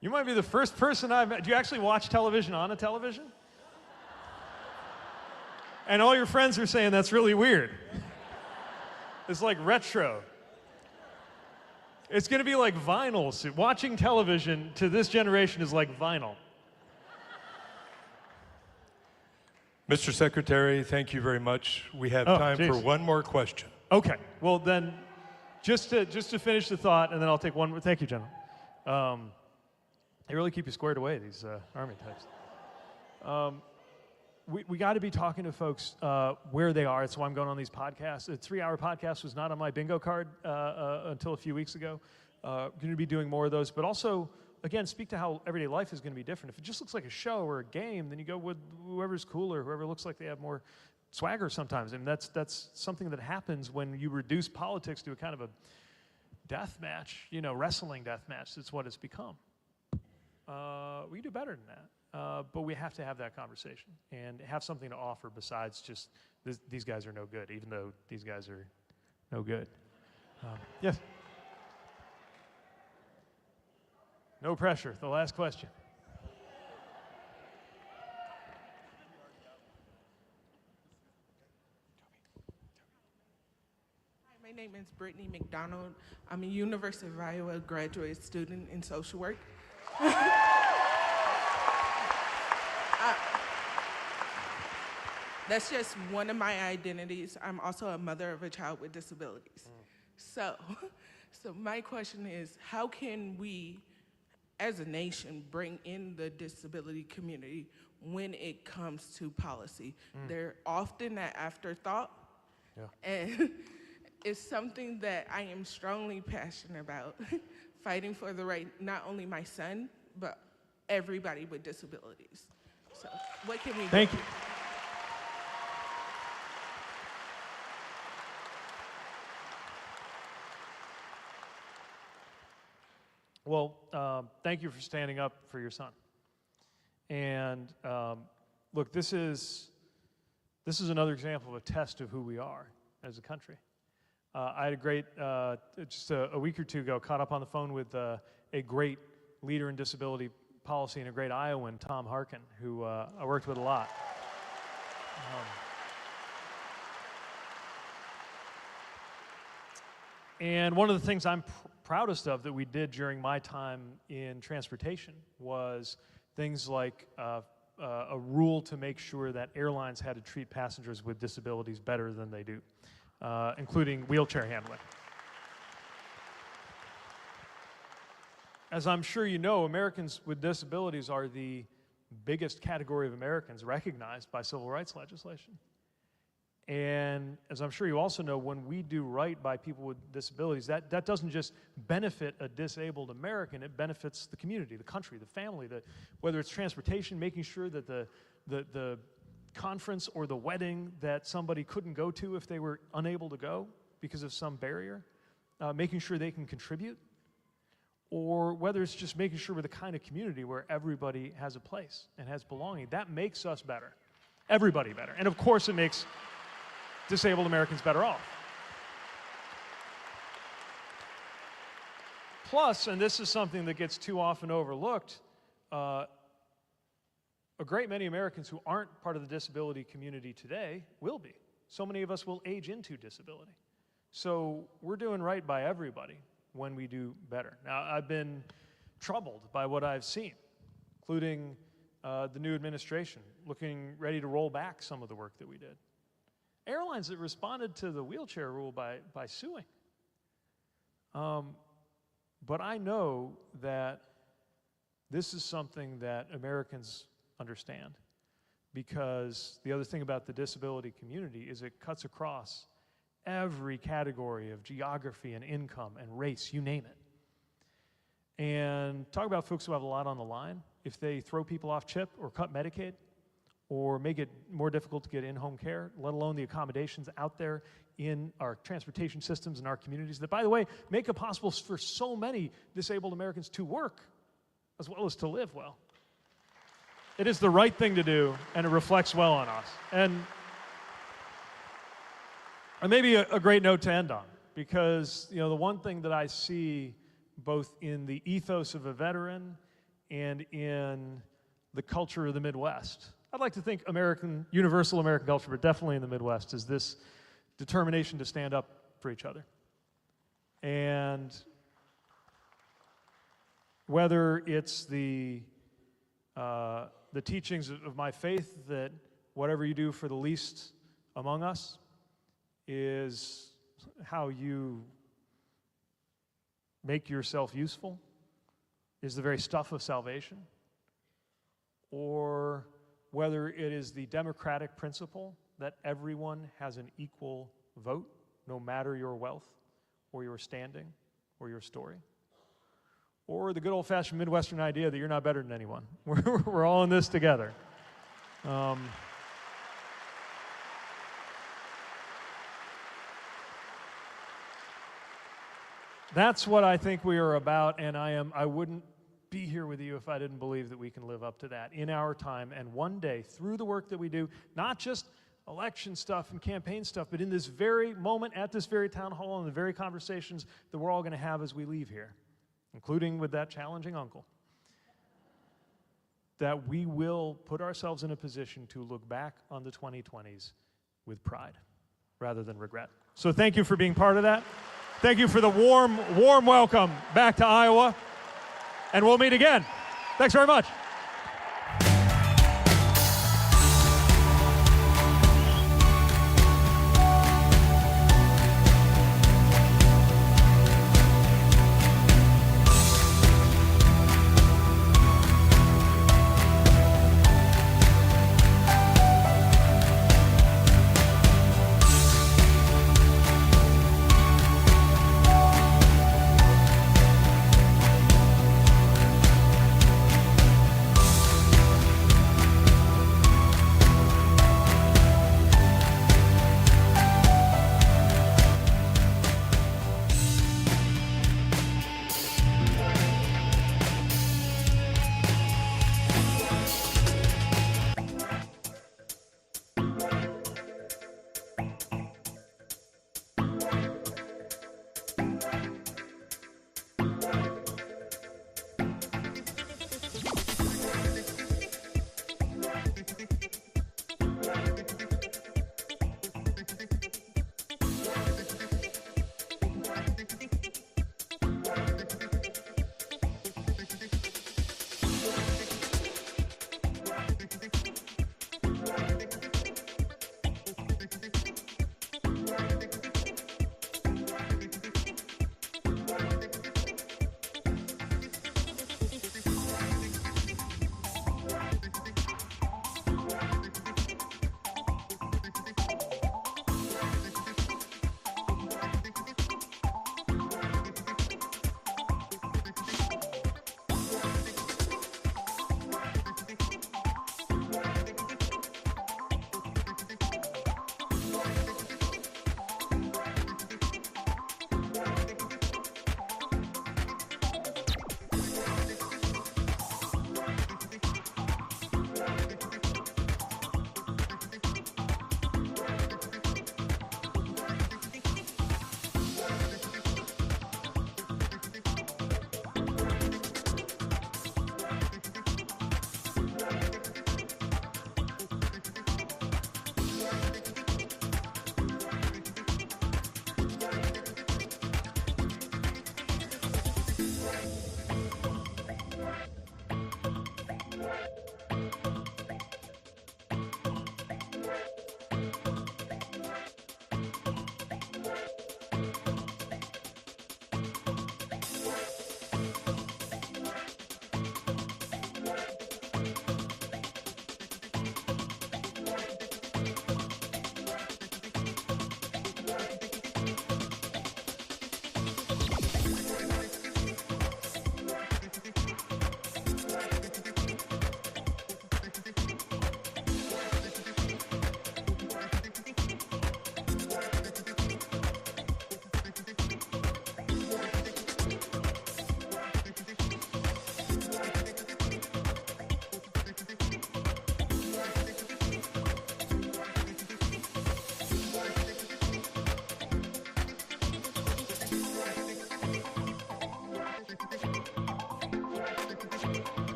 You might be the first person I've met. Do you actually watch television on a television? And all your friends are saying that's really weird. It's like retro. It's going to be like vinyl. So watching television to this generation is like vinyl. Mr. Secretary, thank you very much. We have time for one more question. Okay. Well, then, just to finish the thought, and then I'll take one more. Thank you, General. They really keep you squared away, these Army types. We got to be talking to folks where they are. That's why I'm going on these podcasts. A 3-hour podcast was not on my bingo card until a few weeks ago. Going to be doing more of those, but also, again, speak to how everyday life is going to be different. If it just looks like a show or a game, then you go with whoever's cooler, whoever looks like they have more swagger sometimes. I mean, that's something that happens when you reduce politics to a kind of a death match, wrestling death match. That's what it's become. We can do better than that, but we have to have that conversation and have something to offer besides just these guys are no good, even though these guys are no good. Yes? No pressure. The last question. Hi, my name is Brittany McDonald. I'm a University of Iowa graduate student in social work. That's just one of my identities. I'm also a mother of a child with disabilities. So my question is, how can we, as a nation, bring in the disability community when it comes to policy? They're often an afterthought, and it's something that I am strongly passionate about, fighting for the right, not only my son, but everybody with disabilities. So what can we do? Thank you. Well, thank you for standing up for your son. And look, this is another example of a test of who we are as a country. I had a great, just a week or two ago, caught up on the phone with a great leader in disability policy and a great Iowan, Tom Harkin, who I worked with a lot. And one of the things I'm proudest of that we did during my time in transportation was things like a rule to make sure that airlines had to treat passengers with disabilities better than they do, including wheelchair handling. As I'm sure you know, Americans with disabilities are the biggest category of Americans recognized by civil rights legislation. And as I'm sure you also know, when we do right by people with disabilities, that doesn't just benefit a disabled American, it benefits the community, the country, the family, whether it's transportation, making sure that the conference or the wedding that somebody couldn't go to if they were unable to go because of some barrier, making sure they can contribute, or whether it's just making sure we're the kind of community where everybody has a place and has belonging. That makes us better, everybody better. And of course it makes disabled Americans better off. Plus, and this is something that gets too often overlooked, a great many Americans who aren't part of the disability community today will be. So many of us will age into disability. So we're doing right by everybody when we do better. Now, I've been troubled by what I've seen, including the new administration looking ready to roll back some of the work that we did. Airlines that responded to the wheelchair rule by suing. But I know that this is something that Americans understand, because the other thing about the disability community is it cuts across every category of geography and income and race, you name it. And talk about folks who have a lot on the line. If they throw people off CHIP or cut Medicaid or make it more difficult to get in-home care, let alone the accommodations out there in our transportation systems and our communities that, by the way, make it possible for so many disabled Americans to work as well as to live well. It is the right thing to do, and it reflects well on us. And maybe a great note to end on, because the one thing that I see both in the ethos of a veteran and in the culture of the Midwest, I'd like to think universal American culture, but definitely in the Midwest, is this determination to stand up for each other. And whether it's the teachings of my faith that whatever you do for the least among us is how you make yourself useful, is the very stuff of salvation, or whether it is the democratic principle that everyone has an equal vote, no matter your wealth or your standing or your story, or the good old-fashioned Midwestern idea that you're not better than anyone. We're all in this together. That's what I think we are about, and I wouldn't be here with you if I didn't believe that we can live up to that in our time, and one day, through the work that we do, not just election stuff and campaign stuff, but in this very moment, at this very town hall, and the very conversations that we're all going to have as we leave here, including with that challenging uncle, that we will put ourselves in a position to look back on the 2020s with pride rather than regret. So thank you for being part of that. Thank you for the warm welcome back to Iowa, and we'll meet again. Thanks very much.